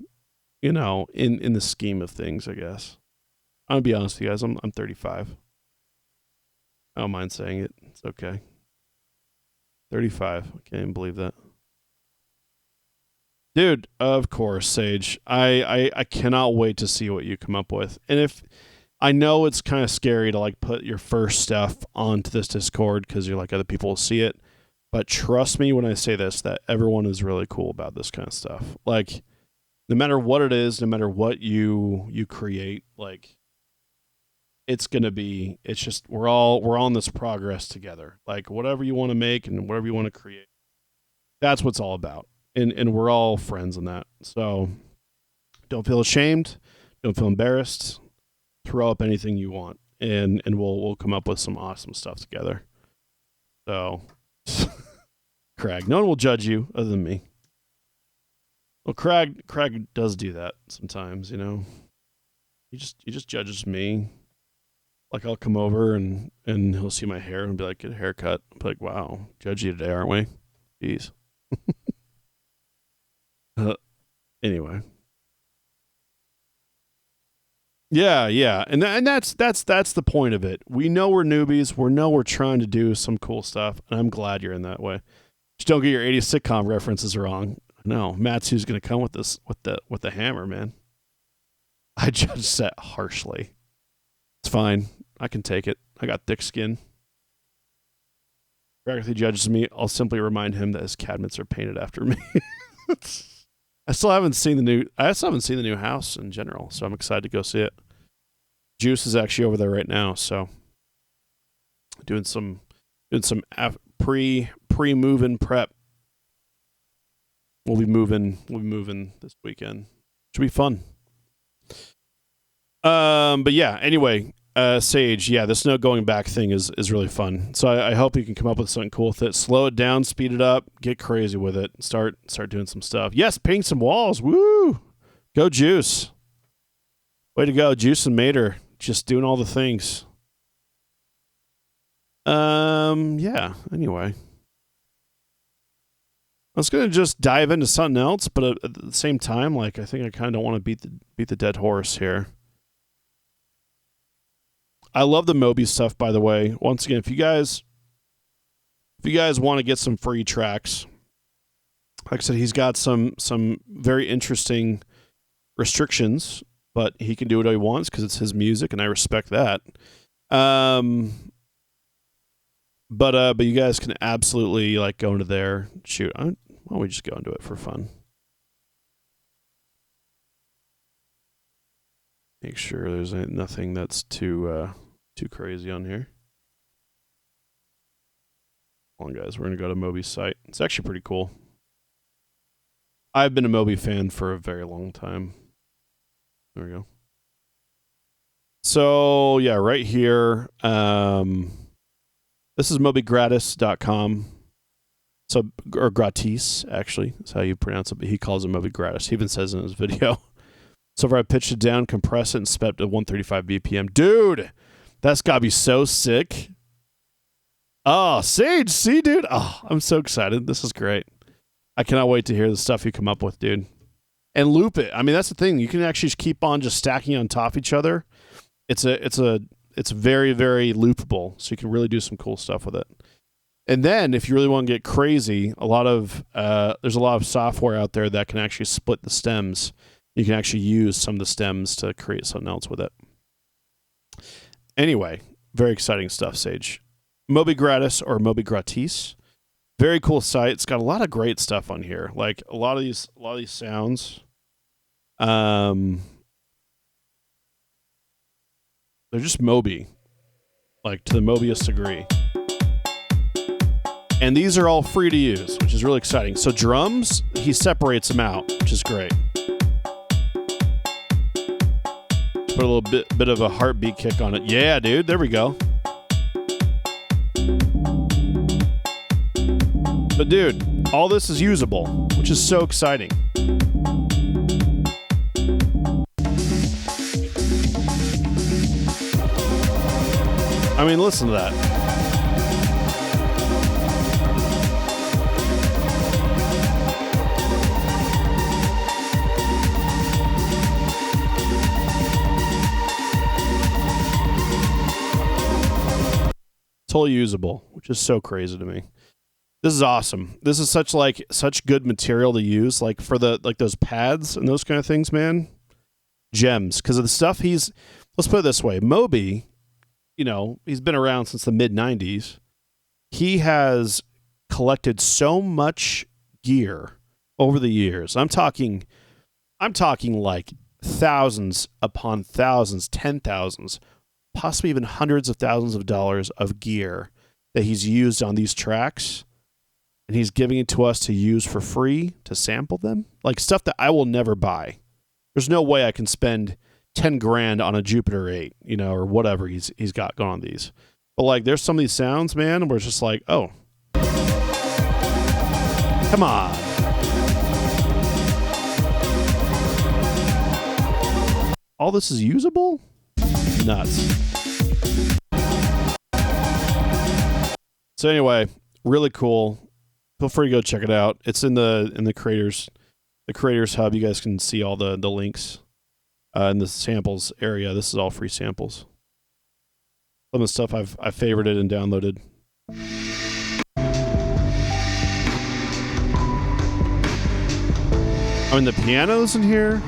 in the scheme of things, I guess. I'm gonna be honest with you guys. I'm 35. I don't mind saying it. It's okay. 35. I can't even believe that. Dude, of course, Sage. I cannot wait to see what you come up with. And if I know it's kind of scary to like put your first stuff onto this Discord because you're like other people will see it. But trust me when I say this, that everyone is really cool about this kind of stuff. Like, no matter what it is, no matter what you create, like, it's just we're all on this progress together. Like, whatever you want to make and whatever you want to create, that's what's all about. And we're all friends in that. So don't feel ashamed, don't feel embarrassed. Throw up anything you want, and we'll come up with some awesome stuff together. So. Craig. No one will judge you other than me. Well, Craig does do that sometimes, He just judges me. Like I'll come over and he'll see my hair and be like, get a haircut. I'll be like, wow, judge you today, aren't we? Jeez. Anyway. Yeah. And that's the point of it. We know we're newbies. We're trying to do some cool stuff, and I'm glad you're in that way. Just don't get your 80s sitcom references wrong. No, Matsu's going to come with this with the hammer, man. I judged that harshly. It's fine. I can take it. I got thick skin. If he judges me, I'll simply remind him that his cabinets are painted after me. I still haven't seen the new house in general, so I'm excited to go see it. Juice is actually over there right now, so doing some pre-moving prep. We'll be moving this weekend. Should be fun. But yeah, anyway, Sage, yeah, this no going back thing is really fun. So I hope you can come up with something cool with it. Slow it down, speed it up, get crazy with it. Start doing some stuff. Yes, paint some walls. Woo! Go Juice. Way to go, Juice and Mater. Just doing all the things. Yeah, anyway. I was gonna just dive into something else, but at the same time, like I think I kind of don't want to beat the dead horse here. I love the Moby stuff, by the way. Once again, if you guys want to get some free tracks, like I said, he's got some very interesting restrictions, but he can do what he wants because it's his music, and I respect that. But you guys can absolutely like go into there. Shoot, why don't we just go into it for fun? Make sure there's nothing that's too crazy on here. Hold on, guys. We're gonna go to Moby's site. It's actually pretty cool. I've been a Moby fan for a very long time. There we go. So yeah, right here. This is mobygratis.com. So, or gratis, actually, is how you pronounce it, but he calls it Moby Gratis. He even says in his video. So far, I pitched it down, compressed it, and sped to 135 BPM. Dude, that's got to be so sick. Oh, Sage, see, dude? Oh, I'm so excited. This is great. I cannot wait to hear the stuff you come up with, dude. And loop it. I mean, that's the thing. You can actually just keep on just stacking on top of each other. It's very, very loopable, so you can really do some cool stuff with it. And then, if you really want to get crazy, there's a lot of software out there that can actually split the stems. You can actually use some of the stems to create something else with it. Anyway, Very exciting stuff, Sage. Moby Gratis or Moby Gratis. Very cool site. It's got a lot of great stuff on here. Like a lot of these sounds. They're just Moby. Like to the Mobius degree. And these are all free to use, which is really exciting. So drums, he separates them out, which is great. Put a little bit of a heartbeat kick on it. Yeah, dude, there we go. But dude, all this is usable, which is so exciting. I mean, listen to that. Totally usable, which is so crazy to me. This is awesome. This is such good material to use, like for those pads and those kind of things, man. Gems, because of the stuff let's put it this way, Moby, he's been around since the mid-90s. He has collected so much gear over the years. I'm talking like thousands upon thousands, 10,000s, possibly even hundreds of thousands of dollars of gear that he's used on these tracks, and he's giving it to us to use for free, to sample them, like stuff that I will never buy. There's no way I can spend 10 grand on a Jupiter 8, or whatever he's got going on these. But like, there's some of these sounds, man, where it's just like, oh, come on. All this is usable? Nuts. So anyway, really cool. Feel free to go check it out. It's in the creators hub. You guys can see all the links in the samples area. This is all free samples. Some of the stuff I've favorited and downloaded. I mean, the piano's in here.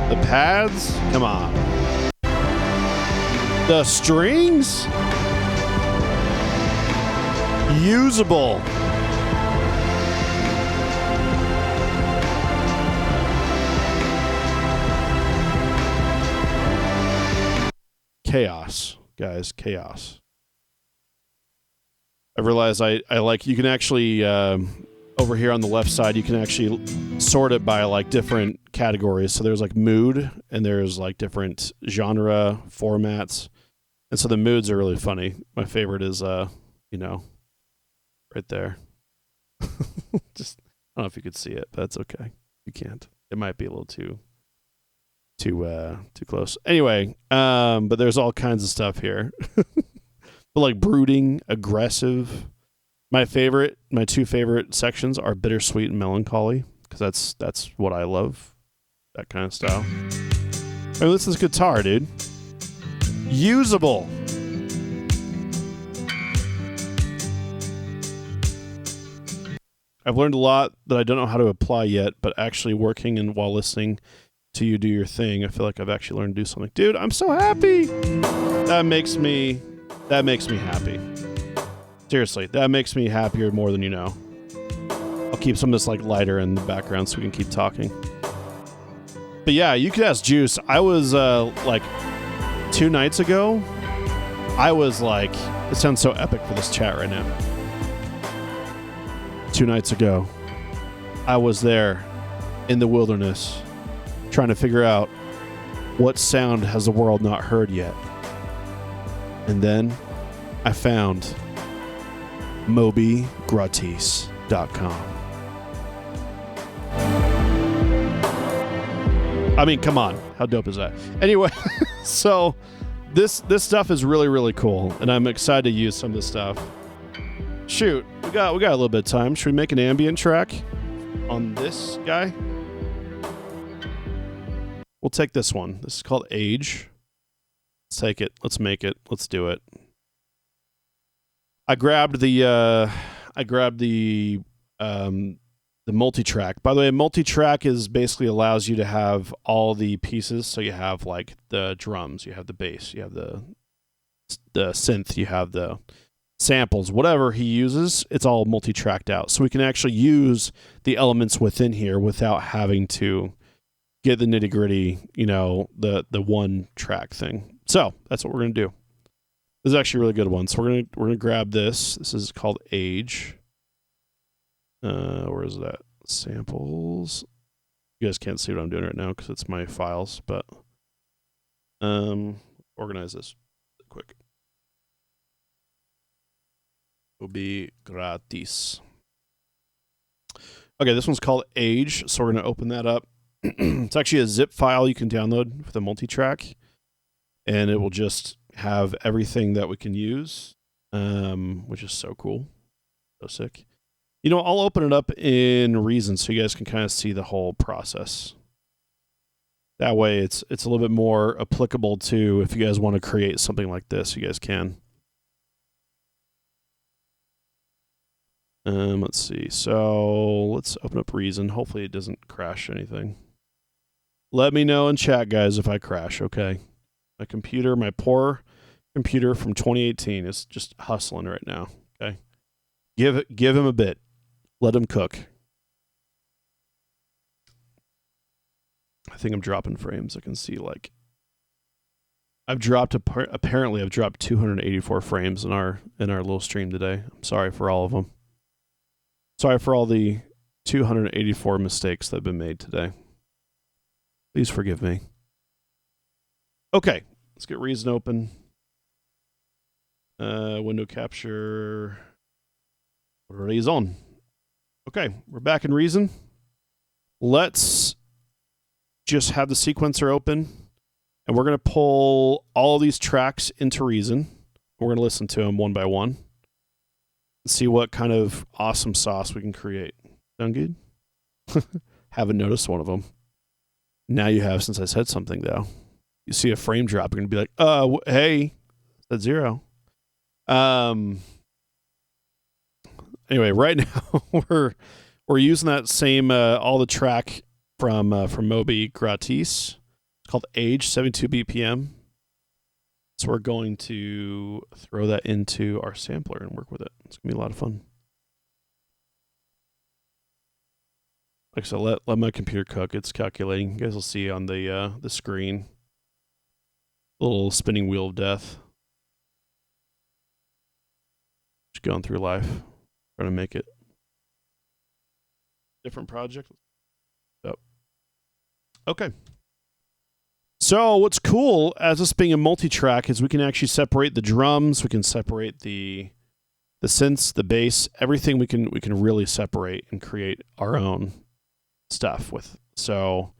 The pads? Come on. The strings? Usable. Chaos, guys, chaos. I realize I like, you can actually, over here on the left side, you can actually sort it by like different categories. So there's like mood, and there's like different genre formats. And so the moods are really funny. My favorite is, right there. Just, I don't know if you could see it, but that's okay. You can't. It might be a little too close. Anyway, but there's all kinds of stuff here. But like brooding, aggressive. My two favorite sections are bittersweet and melancholy, because that's what I love. That kind of style. I mean, this is guitar, dude. Usable. I've learned a lot that I don't know how to apply yet, but actually working and while listening to you do your thing, I feel like I've actually learned to do something. Dude, I'm so happy. That makes me happy. Seriously, that makes me happier more than you know. I'll keep some of this like lighter in the background so we can keep talking. But yeah, you could ask Juice. I was like 2 nights ago, I was like, it sounds so epic for this chat right now. 2 nights ago, I was there in the wilderness trying to figure out what sound has the world not heard yet. And then I found mobygratis.com. I mean, come on. How dope is that? Anyway, so this stuff is really, really cool, and I'm excited to use some of this stuff. Shoot, we got a little bit of time. Should we make an ambient track on this guy? We'll take this one. This is called Age. Let's take it. Let's make it. Let's do it. I grabbed the the multi-track. By the way, multi-track is basically allows you to have all the pieces. So you have like the drums, you have the bass, you have the synth, you have the samples, whatever he uses, it's all multi-tracked out. So we can actually use the elements within here without having to get the nitty-gritty, the one track thing. So that's what we're gonna do. This is actually a really good one. So we're gonna grab this. This is called Age. Where is that? Samples. You guys can't see what I'm doing right now because it's my files, but organize this quick. Will be gratis. Okay, this one's called Age, so we're going to open that up. It's actually a zip file you can download for the multi-track, and it will just have everything that we can use, which is so cool. So sick. I'll open it up in Reason so you guys can kind of see the whole process. That way it's a little bit more applicable to if you guys want to create something like this, you guys can. Let's see. So let's open up Reason. Hopefully it doesn't crash anything. Let me know in chat, guys, if I crash, okay? My poor computer from 2018 is just hustling right now, okay? Give him a bit. Let him cook. I think I'm dropping frames. I can see apparently I've dropped 284 frames in our little stream today. I'm sorry for all of them. Sorry for all the 284 mistakes that have been made today. Please forgive me. Okay, let's get Reason open. Window capture. Reason. Okay, we're back in Reason. Let's just have the sequencer open, and we're going to pull all these tracks into Reason. We're going to listen to them one by one and see what kind of awesome sauce we can create. Sound good? Haven't noticed one of them. Now you have, since I said something, though. You see a frame drop, you're going to be like, hey, that's 0. Anyway, right now we're using that same all the track from Moby Gratis. It's called Age 72 BPM. So we're going to throw that into our sampler and work with it. It's gonna be a lot of fun. Like I said, let my computer cook. It's calculating. You guys will see on the screen. A little spinning wheel of death. Just going through life. Trying to make it. Different project. Yep. Okay. So what's cool as this being a multi-track is we can actually separate the drums, we can separate the synths, the bass, everything we can really separate and create our own stuff with. So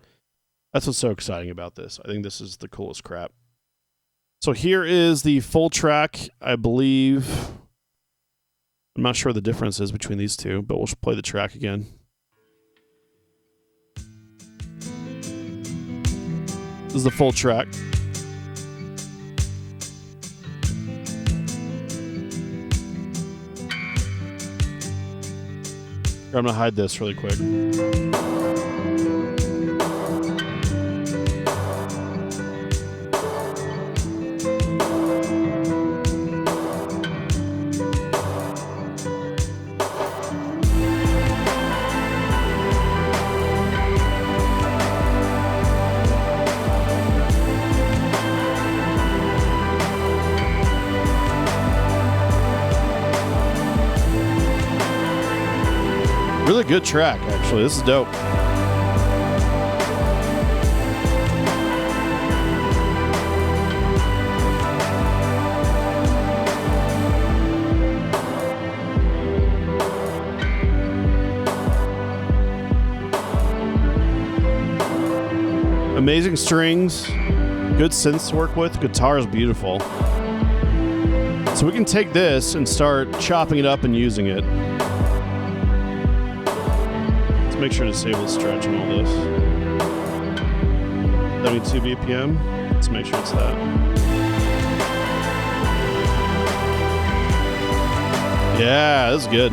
that's what's so exciting about this. I think this is the coolest crap. So here is the full track, I believe. I'm not sure what the difference is between these two, but we'll play the track again. This is the full track. Here, I'm going to hide this really quick. Really good track, actually. This is dope. Amazing strings, good synths to work with. Guitar is beautiful. So we can take this and start chopping it up and using it. Make sure to disable stretch and all this. 72 BPM. Let's make sure it's that. Yeah, this is good.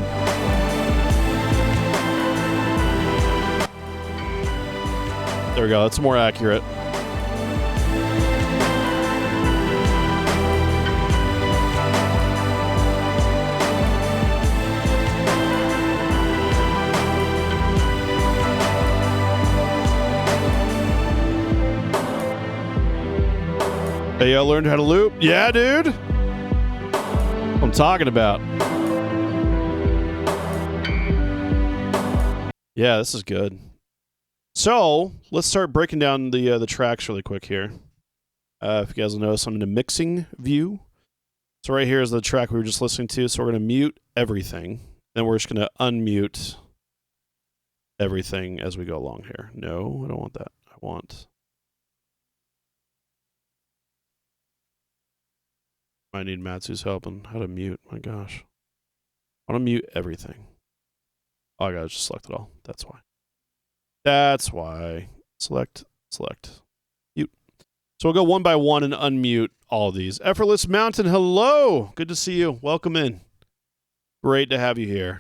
There we go. That's more accurate. Hey, y'all learned how to loop? Yeah, dude. What I'm talking about. Yeah, this is good. So let's start breaking down the tracks really quick here. If you guys will notice, I'm in a mixing view. So right here is the track we were just listening to. So we're going to mute everything. Then we're just going to unmute everything as we go along here. No, I don't want that. I want... I need Matsu's help on how to mute. My gosh. I want to mute everything. Oh, I gotta just select it all. That's why. That's why. Select. Mute. So we'll go one by one and unmute all of these. Effortless Mountain, hello. Good to see you. Welcome in. Great to have you here.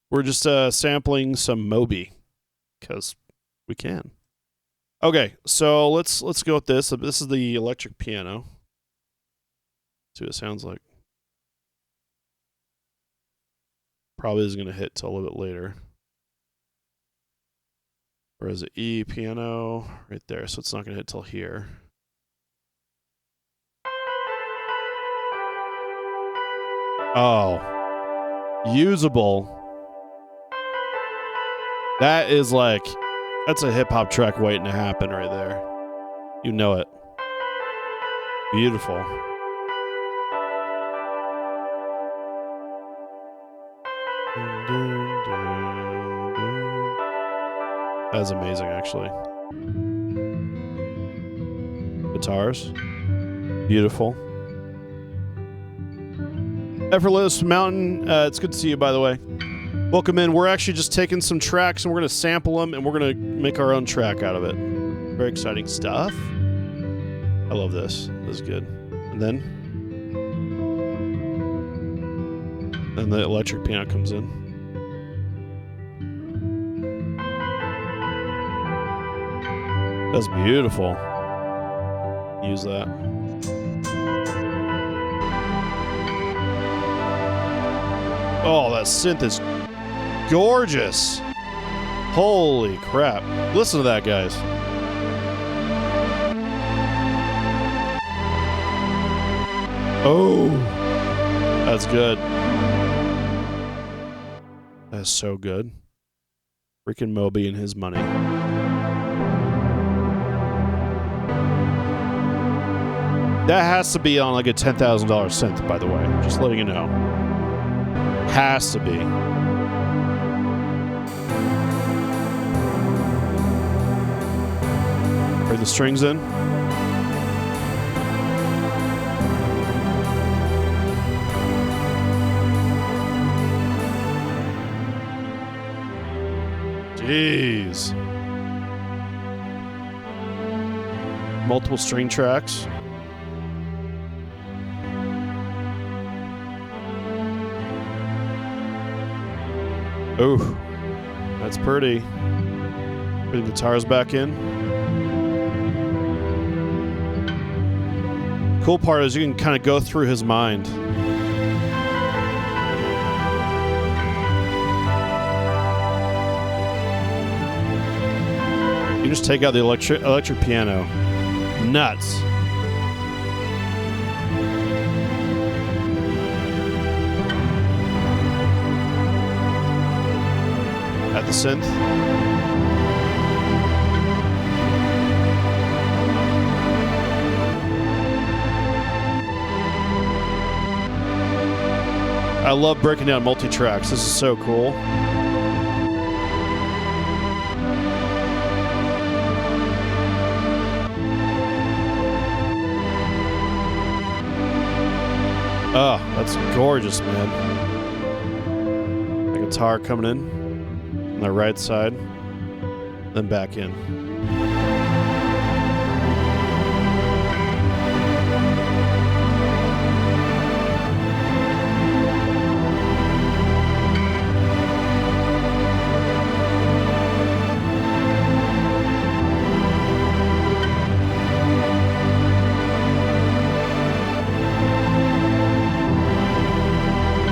We're just sampling some Moby because we can. Okay, so let's go with this. This is the electric piano. See what it sounds like. Probably isn't going to hit till a little bit later. Whereas the E piano right there, so it's not going to hit till here. Oh, usable. That is like, that's a hip hop track waiting to happen right there. You know it. Beautiful. That's amazing, actually. Guitars. Beautiful. Effortless Mountain, it's good to see you, by the way. Welcome in. We're actually just taking some tracks and we're going to sample them and we're going to make our own track out of it. Very exciting stuff. I love this. This is good. And then the electric piano comes in. That's beautiful. Use that. Oh, that synth is gorgeous. Holy crap. Listen to that, guys. Oh, that's good. That's so good. Freaking Moby and his money. That has to be on like a $10,000 synth, by the way. Just letting you know. Has to be. Bring the strings in. Jeez. Multiple string tracks. Oh, that's pretty. Put the guitars back in. Cool part is you can kind of go through his mind. You just take out the electric piano. Nuts. At the synth. I love breaking down multi-tracks. This is so cool. Oh, that's gorgeous, man. The guitar coming in on the right side, then back in.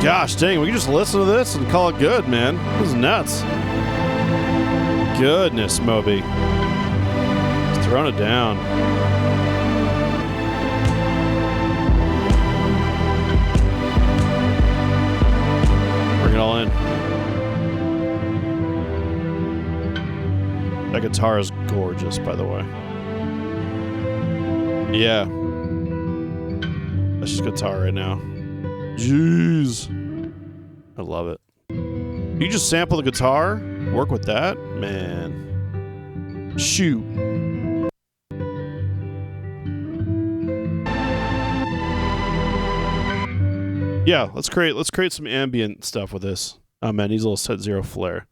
Gosh dang, we can just listen to this and call it good, man. This is nuts. Goodness, Moby. Just throwing it down. Bring it all in. That guitar is gorgeous, by the way. Yeah. That's just guitar right now. Jeez. I love it. You just sample the guitar, work with that, man. Shoot. Yeah, let's create some ambient stuff with this. Oh man, needs a little set zero flare.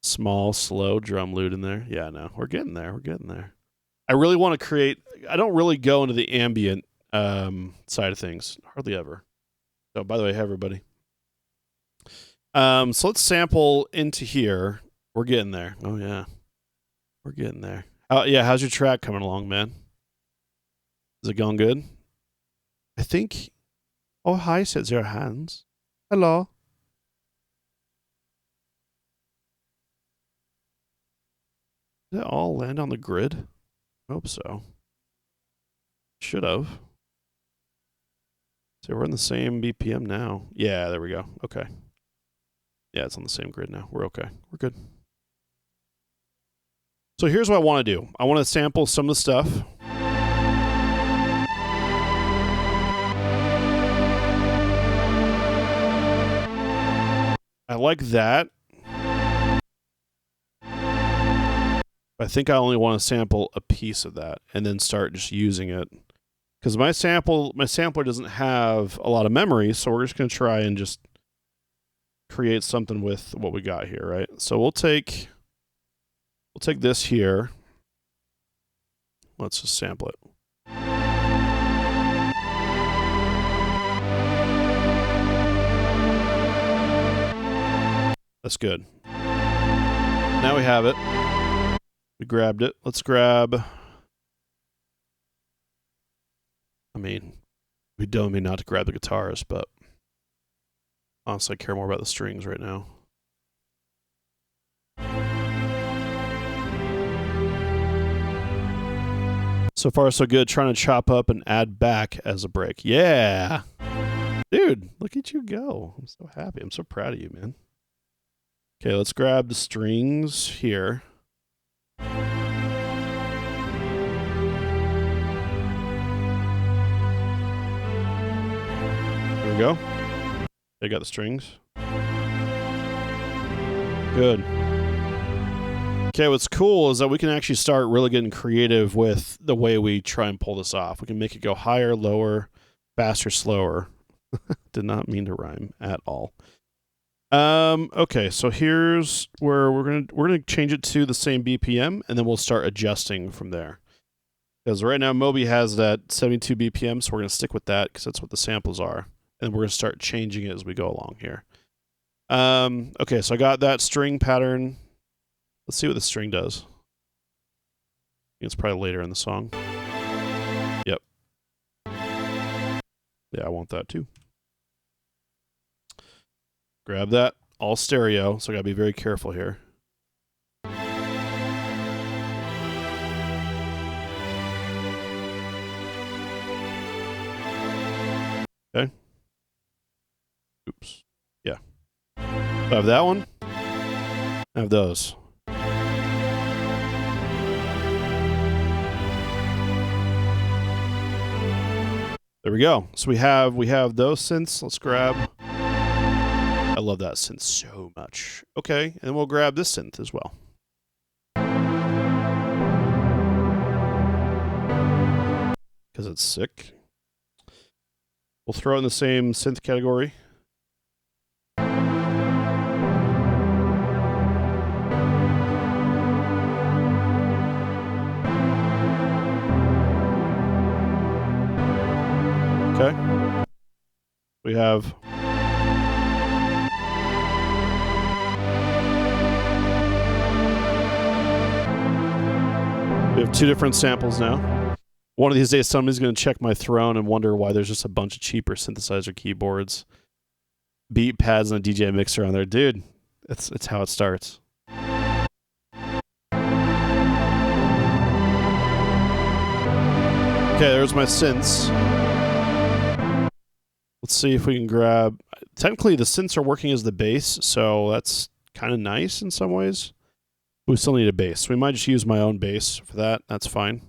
Small, slow drum loop in there. Yeah, no, we're getting there. We're getting there. I really want to create. I don't really go into the ambient side of things, hardly ever. So, by the way, hey everybody. So let's sample into here. We're getting there. Oh yeah, we're getting there. Yeah, how's your track coming along, man? Is it going good? I think. Oh hi, set zero hands. Hello. Did it all land on the grid? I hope so. Should have. So we're in the same BPM now. Yeah, there we go. Okay. Yeah, it's on the same grid now. We're okay. We're good. So here's what I want to do. I want to sample some of the stuff. I like that. I think I only want to sample a piece of that and then start just using it. Because my sampler doesn't have a lot of memory, so we're just going to try and just create something with what we got here, right? So we'll take this here. Let's just sample it. That's good. Now we have it. We grabbed it. Let's grab. I mean, we don't mean not to grab the guitars, but honestly, I care more about the strings right now. So far, so good. Trying to chop up and add back as a break. Yeah. Dude, look at you go. I'm so happy. I'm so proud of you, man. Okay, let's grab the strings here. There we go. I got the strings. Good. Okay, what's cool is that we can actually start really getting creative with the way we try and pull this off. We can make it go higher, lower, faster, slower. Did not mean to rhyme at all. Okay, so here's where we're gonna change it to the same BPM, and then we'll start adjusting from there. Because right now Moby has that 72 BPM, so we're gonna stick with that because that's what the samples are, and we're gonna start changing it as we go along here. Okay, so I got that string pattern. Let's see what the string does. It's probably later in the song. Yep. Yeah, I want that too. Grab that, all stereo, so I gotta be very careful here. Okay. Oops. Yeah. I have that one. I have those. There we go. So we have those synths. Let's grab. I love that synth so much. Okay, and then we'll grab this synth as well. Because it's sick. We'll throw it in the same synth category. Okay. We have two different samples now. One of these days, somebody's going to check my throne and wonder why there's just a bunch of cheaper synthesizer keyboards beat pads and a DJ mixer on there, dude. It's how it starts. Okay, there's my synths. Let's see if we can grab... Technically, the synths are working as the bass, so that's kind of nice in some ways. We still need a bass. So we might just use my own bass for that. That's fine.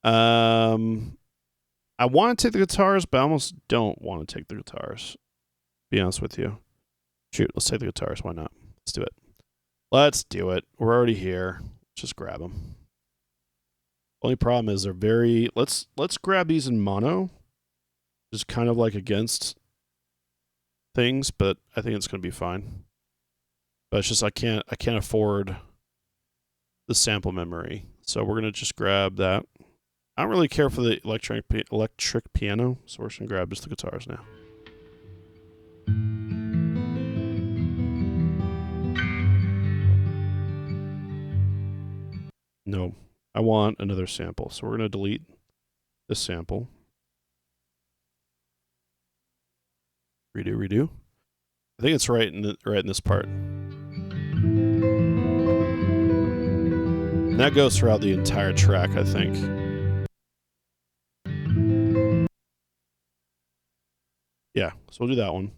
I want to take the guitars, but I almost don't want to take the guitars. Be honest with you. Shoot, let's take the guitars. Why not? Let's do it. Let's do it. We're already here. Just grab them. Only problem is they're very... Let's grab these in mono. Just kind of like against things, but I think it's going to be fine. But it's just I can't afford the sample memory. So we're going to just grab that. I don't really care for the electric piano, so we're just going to grab just the guitars now. No, I want another sample. So we're going to delete this sample. Redo. I think it's right in this part. And that goes throughout the entire track, I think. Yeah, so we'll do that one.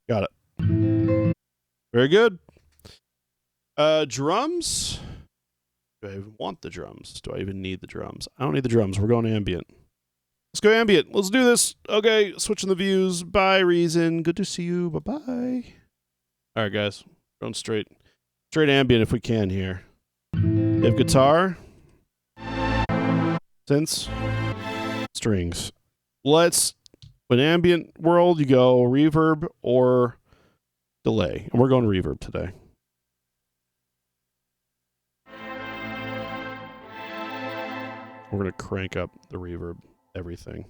Got it. Very good. Drums. Do I even want the drums? Do I even need the drums? I don't need the drums. We're going ambient. Let's go ambient. Let's do this. Okay, switching the views. Bye, Reason. Good to see you. Bye-bye. All right, guys. Going straight ambient if we can here. You have guitar. Synths. Strings. In ambient world, you go reverb or delay. And we're going reverb today. We're going to crank up the reverb, everything.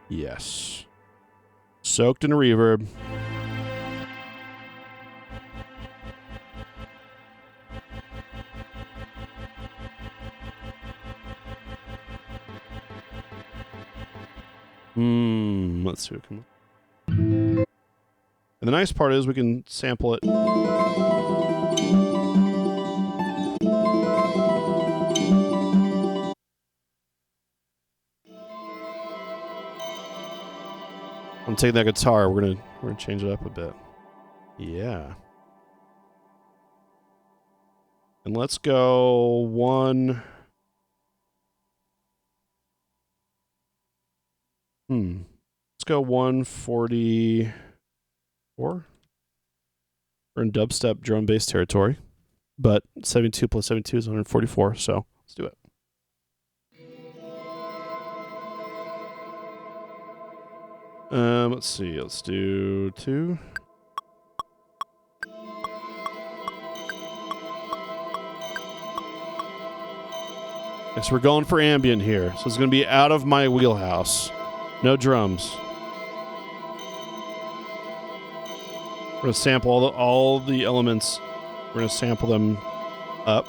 Yes. Soaked in reverb. Let's see what comes up. And the nice part is we can sample it. I'm taking that guitar. We're gonna change it up a bit. Yeah. And let's go one. Let's go 144. We're in dubstep drum bass territory, but 72 plus 72 is 144. So let's do it. Let's see. Let's do 2. Yes, we're going for ambient here, so it's going to be out of my wheelhouse. No drums. We're going to sample all the elements. We're going to sample them up.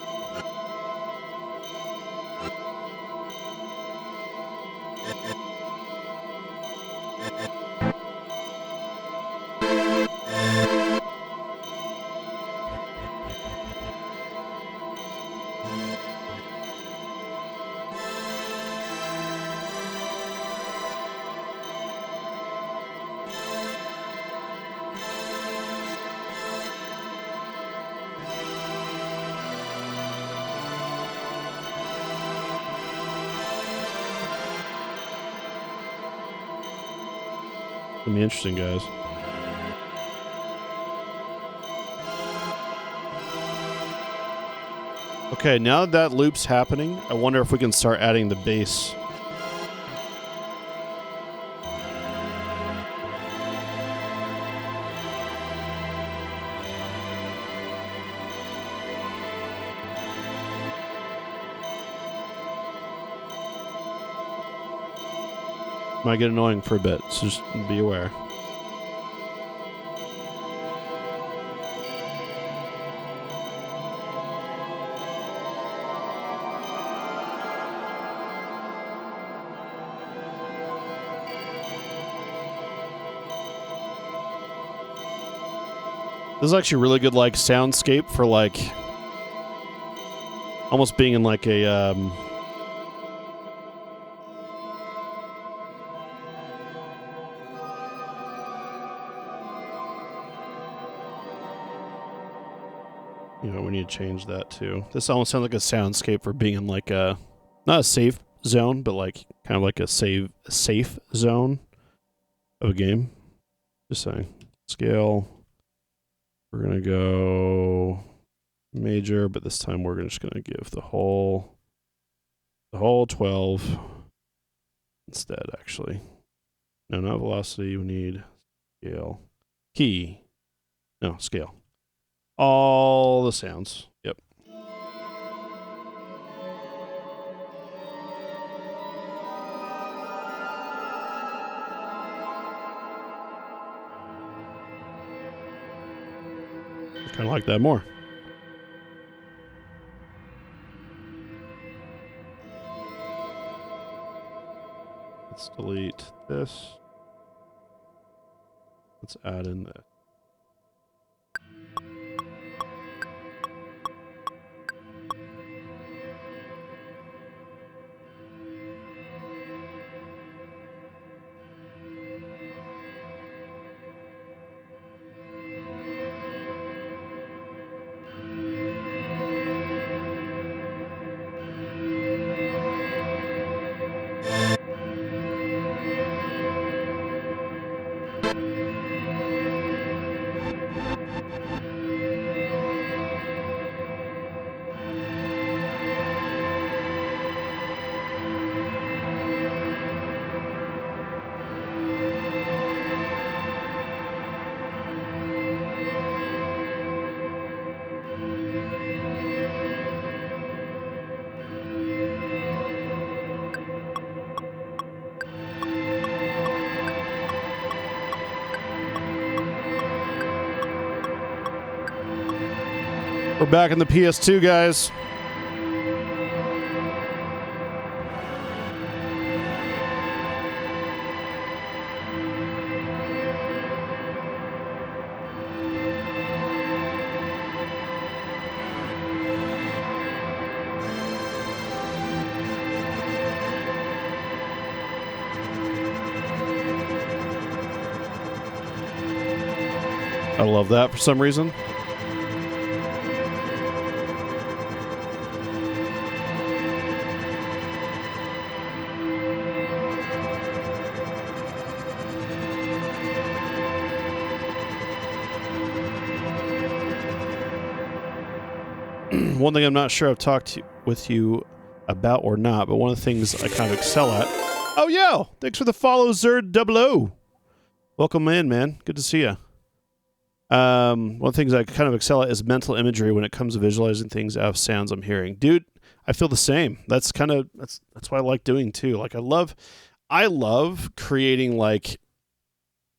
It's gonna be interesting, guys. Okay, now that loop's happening, I wonder if we can start adding the bass. Might get annoying for a bit, so just be aware. This is actually really good, like, soundscape for, like, almost being in, like, a, you know, we need to change that, too. This almost sounds like a soundscape for being in, like, a, not a safe zone, but, like, kind of like a safe zone of a game. Just saying. Scale. We're going to go major, but this time we're just going to give the whole 12 instead, actually. No, not velocity. We need scale. Key. No, scale. All the sounds. Yep. I kind of like that more. Let's delete this. Let's add in this. We're back in the PS2, guys. I love that for some reason. One thing I'm not sure I've talked with you about or not, but one of the things I kind of excel at. Oh, yeah. Thanks for the follow, Zerd00. Welcome in, man. Good to see you. One of the things I kind of excel at is mental imagery when it comes to visualizing things out of sounds I'm hearing. Dude, I feel the same. That's what I like doing too. Like I love creating, like,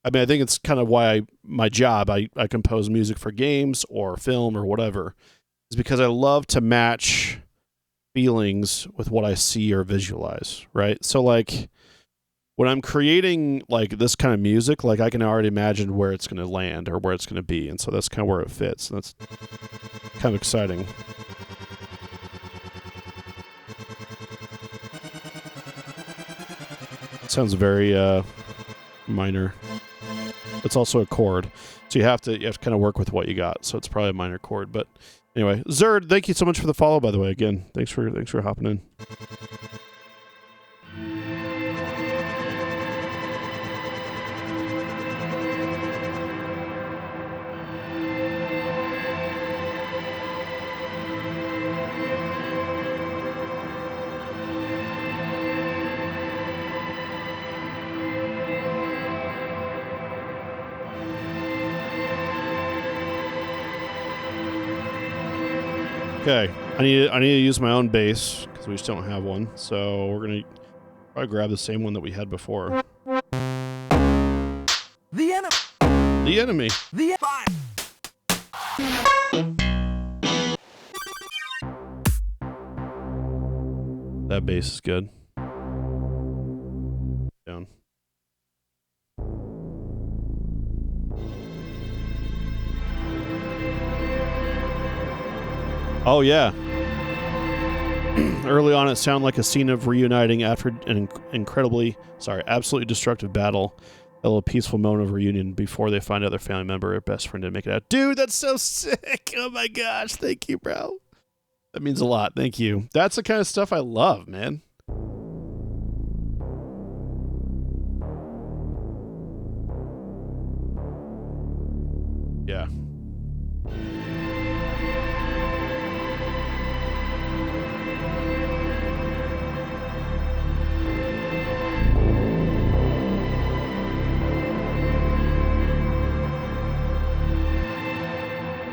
I mean, I think it's kind of why my job, I compose music for games or film or whatever, is because I love to match feelings with what I see or visualize, right? So like when I'm creating like this kind of music, like I can already imagine where it's going to land or where it's going to be. And so that's kind of where it fits. And that's kind of exciting. It sounds very minor. It's also a chord. So you have to kind of work with what you got. So it's probably a minor chord, but anyway, Zerd, thank you so much for the follow, by the way. Again, thanks for hopping in. Okay, I need to use my own bass because we just don't have one. So we're gonna probably grab the same one that we had before. The Enemy. That bass is good. Down. Oh, yeah. Early on, it sounded like a scene of reuniting after an absolutely destructive battle. A little peaceful moment of reunion before they find out their family member or best friend didn't make it out. Dude, that's so sick. Oh my gosh. Thank you, bro. That means a lot. Thank you. That's the kind of stuff I love, man. Yeah.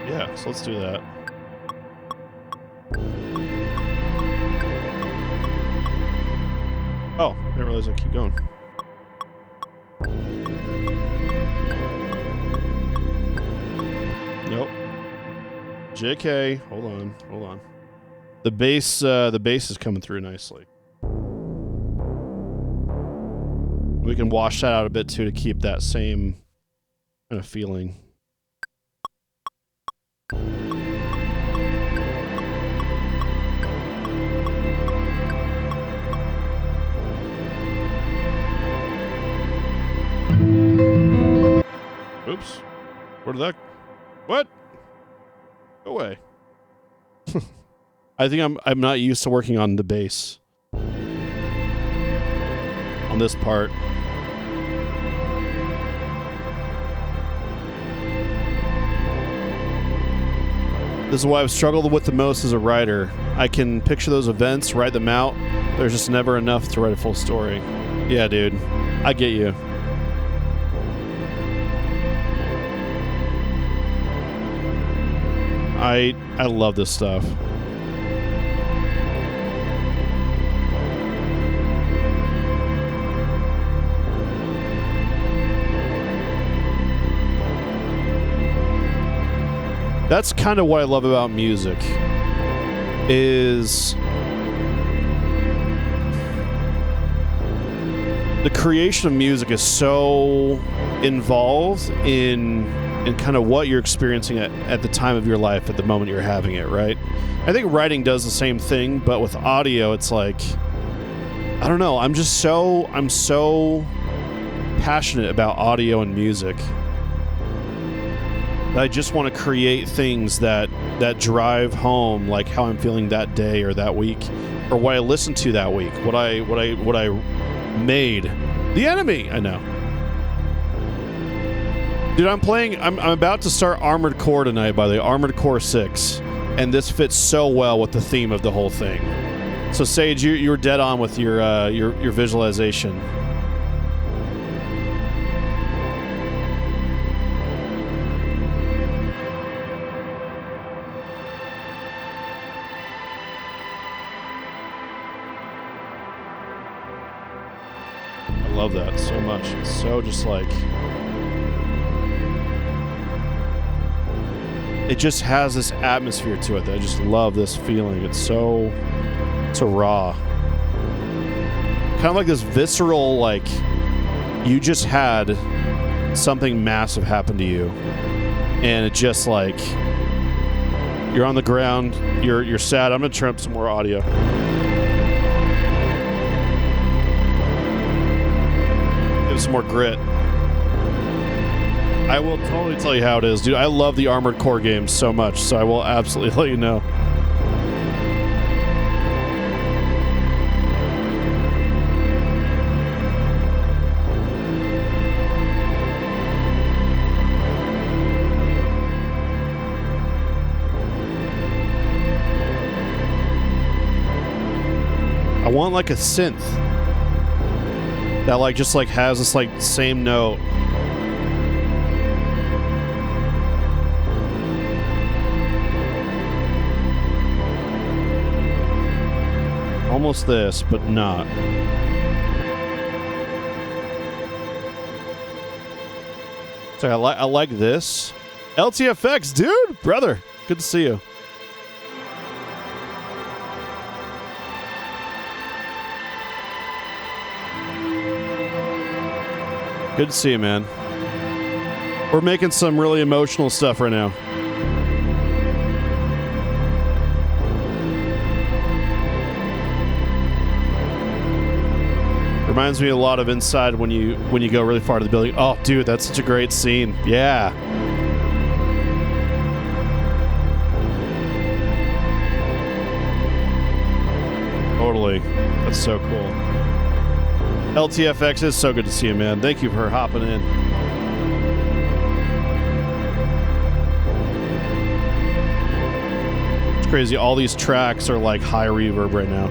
Yeah, so let's do that. Oh, I didn't realize I keep going. Nope. JK, hold on. The bass is coming through nicely. We can wash that out a bit too to keep that same kind of feeling. Oops. Where did that... What? Go away. I think I'm not used to working on the bass. On this part. This is what I've struggled with the most as a writer. I can picture those events, write them out. There's just never enough to write a full story. Yeah, dude. I get you. I love this stuff. That's kind of what I love about music, is the creation of music is so involved in kind of what you're experiencing at the time of your life, at the moment you're having it, right? I think writing does the same thing, but with audio, it's like, I don't know, I'm so passionate about audio and music. I just want to create things that drive home like how I'm feeling that day or that week, or what I listened to that week, what I made. The Enemy, I know. Dude, I'm about to start Armored Core tonight, by the way, Armored Core 6, and this fits so well with the theme of the whole thing. So Sage, you were dead on with your visualization. I love that so much. It's so just like... It just has this atmosphere to it that I just love this feeling. It's so raw. Kind of like this visceral, like, you just had something massive happen to you. And it just like, you're on the ground, you're sad. I'm going to turn up some more audio. Give it some more grit. I will totally tell you how it is, dude. I love the Armored Core games so much, so I will absolutely let you know. I want like a synth that like just like has this like same note. Almost this, but not. So I like this. LTFX, dude, brother, good to see you. Good to see you, man. We're making some really emotional stuff right now. Reminds me a lot of Inside when you go really far to the building. Oh, dude, that's such a great scene. Yeah. Totally. That's so cool. LTFX is so good to see you, man. Thank you for hopping in. It's crazy. All these tracks are like high reverb right now.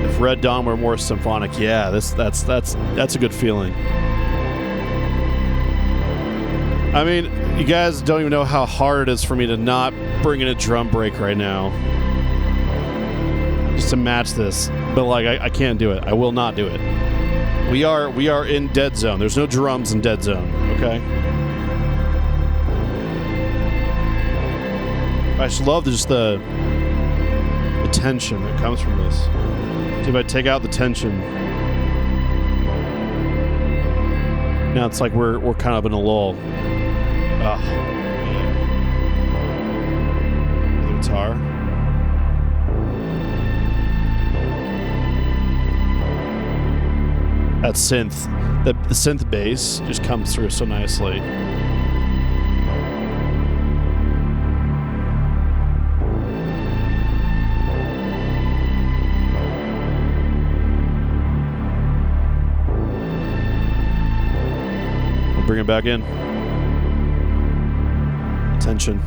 If Red Dawn were more symphonic, yeah, that's a good feeling. I mean, you guys don't even know how hard it is for me to not bring in a drum break right now. Just to match this. But like I can't do it. I will not do it. We are in Dead Zone. There's no drums in Dead Zone, okay? I just love just the tension that comes from this. See if I take out the tension. Now it's like we're kind of in a lull. Oh, man. The guitar. That synth, the synth bass just comes through so nicely. We'll bring it back in. Tension.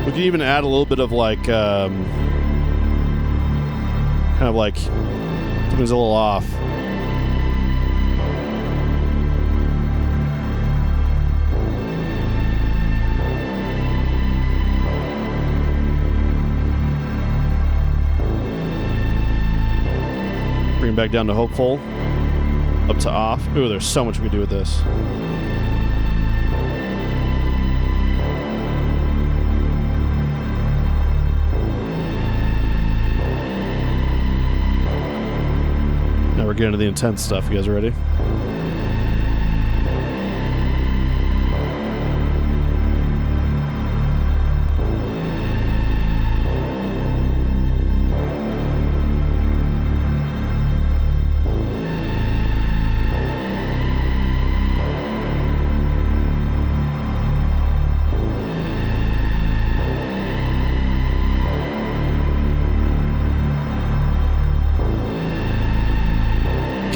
We can even add a little bit of like, kind of like something's a little off. Bring it back down to hopeful. Up to off. Ooh, there's so much we can do with this. Now we're getting to the intense stuff. You guys ready?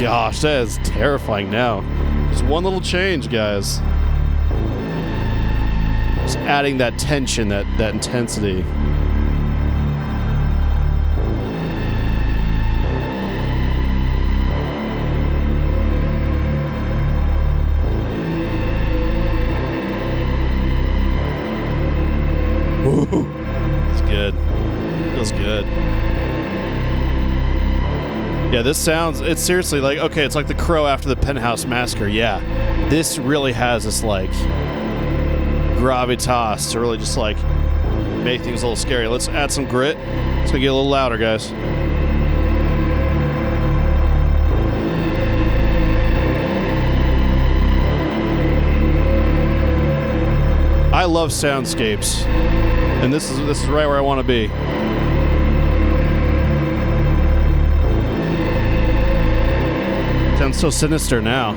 Gosh, that is terrifying now. Just one little change, guys. Just adding that tension, that intensity. Ooh, it's good. Feels good. Yeah, this sounds, it's seriously like, okay, it's like The Crow after the Penthouse Massacre. Yeah, this really has this like gravitas to really just like make things a little scary. Let's add some grit. It's gonna get a little louder, guys. I love soundscapes, and this is right where I want to be. Sounds so sinister now.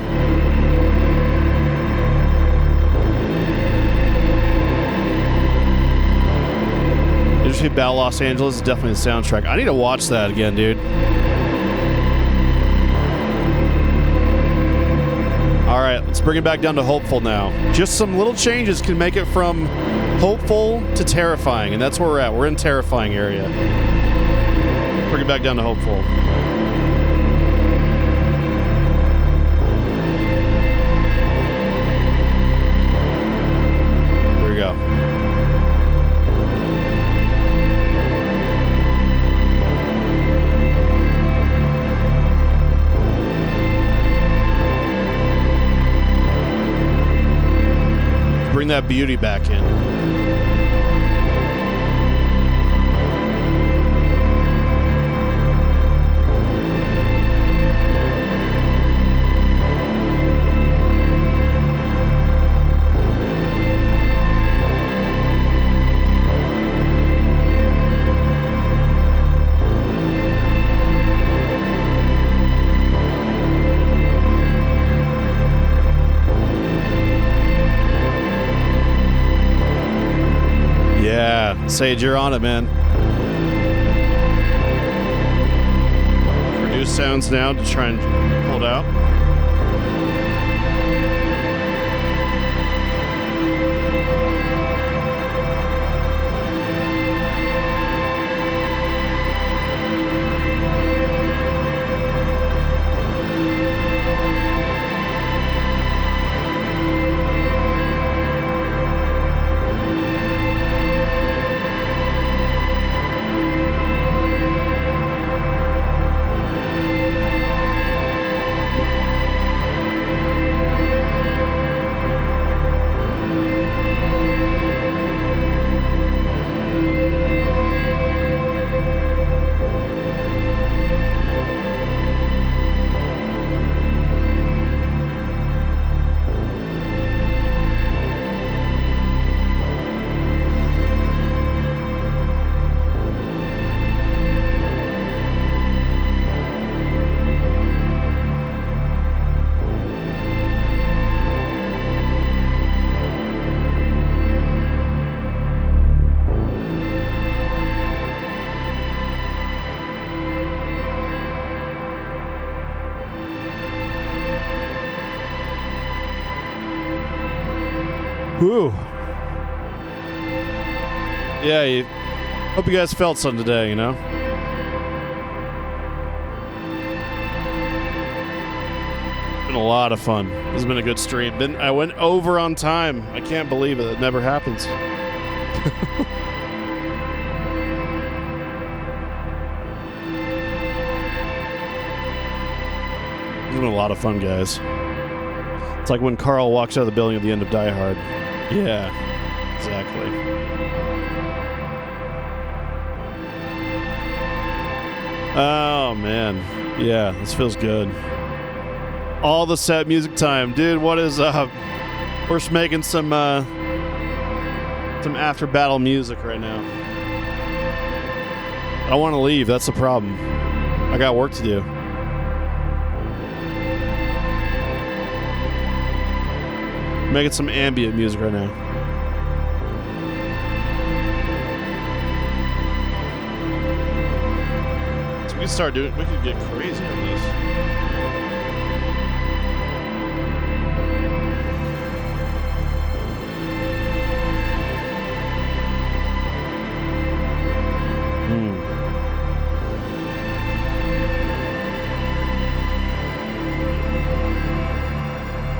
Did you see Battle Los Angeles? Is definitely the soundtrack. I need to watch that again, dude. All right, let's bring it back down to hopeful now. Just some little changes can make it from hopeful to terrifying, and that's where we're at. We're in terrifying area. Bring it back down to hopeful. my beauty back in. Sage, you're on it, man. Produce sounds now to try and pull it out. Whew. Yeah, hope you guys felt something today, you know? Been a lot of fun. This has been a good stream. I went over on time. I can't believe it. It never happens. It's been a lot of fun, guys. It's like when Carl walks out of the building at the end of Die Hard. Yeah, exactly. Oh, man. Yeah, this feels good. All the set music time. Dude, what is up? We're just making some after-battle music right now. I don't want to leave. That's the problem. I got work to do. Making some ambient music right now. So we start doing. We could get crazy on this.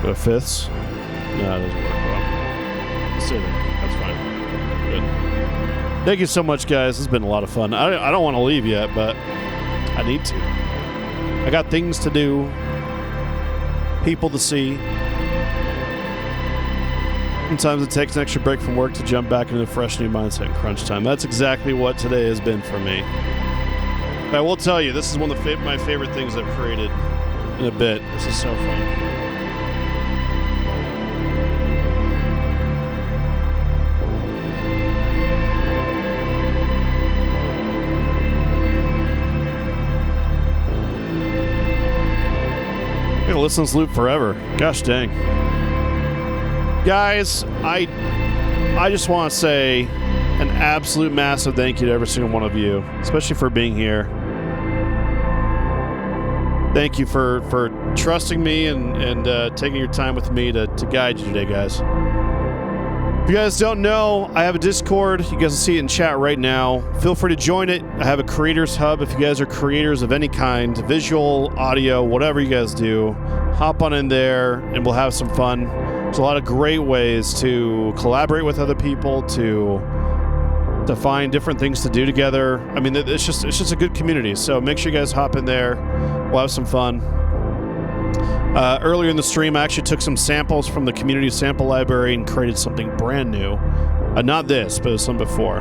Go to fifths. No, it doesn't work well. Stay there. That's fine. Good. Thank you so much, guys. This has been a lot of fun. I don't want to leave yet, but I need to. I got things to do, people to see. Sometimes it takes an extra break from work to jump back into a fresh new mindset and crunch time. That's exactly what today has been for me. But I will tell you, this is one of my favorite things I've created in a bit. This is so fun. I'm gonna listen to this loop forever. Gosh dang. Guys, I just want to say an absolute massive thank you to every single one of you, especially for being here. Thank you for trusting me and taking your time with me to guide you today, guys. If you guys don't know, I have a Discord. You guys will see it in chat right now. Feel free to join it. I have a creators hub. If you guys are creators of any kind, visual, audio, whatever you guys do, hop on in there and we'll have some fun. There's a lot of great ways to collaborate with other people, to find different things to do together. I mean, it's just a good community. So make sure you guys hop in there. We'll have some fun. Earlier in the stream, I actually took some samples from the community sample library and created something brand new. Not this, but some before.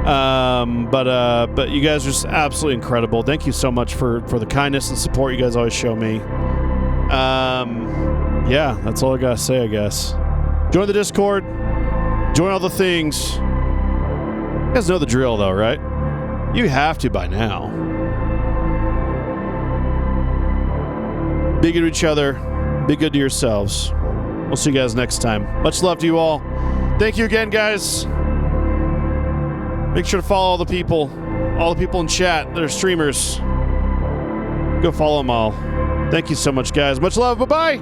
But you guys are just absolutely incredible. Thank you so much for the kindness and support you guys always show me. Yeah, that's all I gotta say, I guess. Join the Discord. Join all the things. You guys know the drill, though, right? You have to by now. Be good to each other. Be good to yourselves. We'll see you guys next time. Much love to you all. Thank you again, guys. Make sure to follow all the people in chat that are streamers. Go follow them all. Thank you so much, guys. Much love. Bye-bye.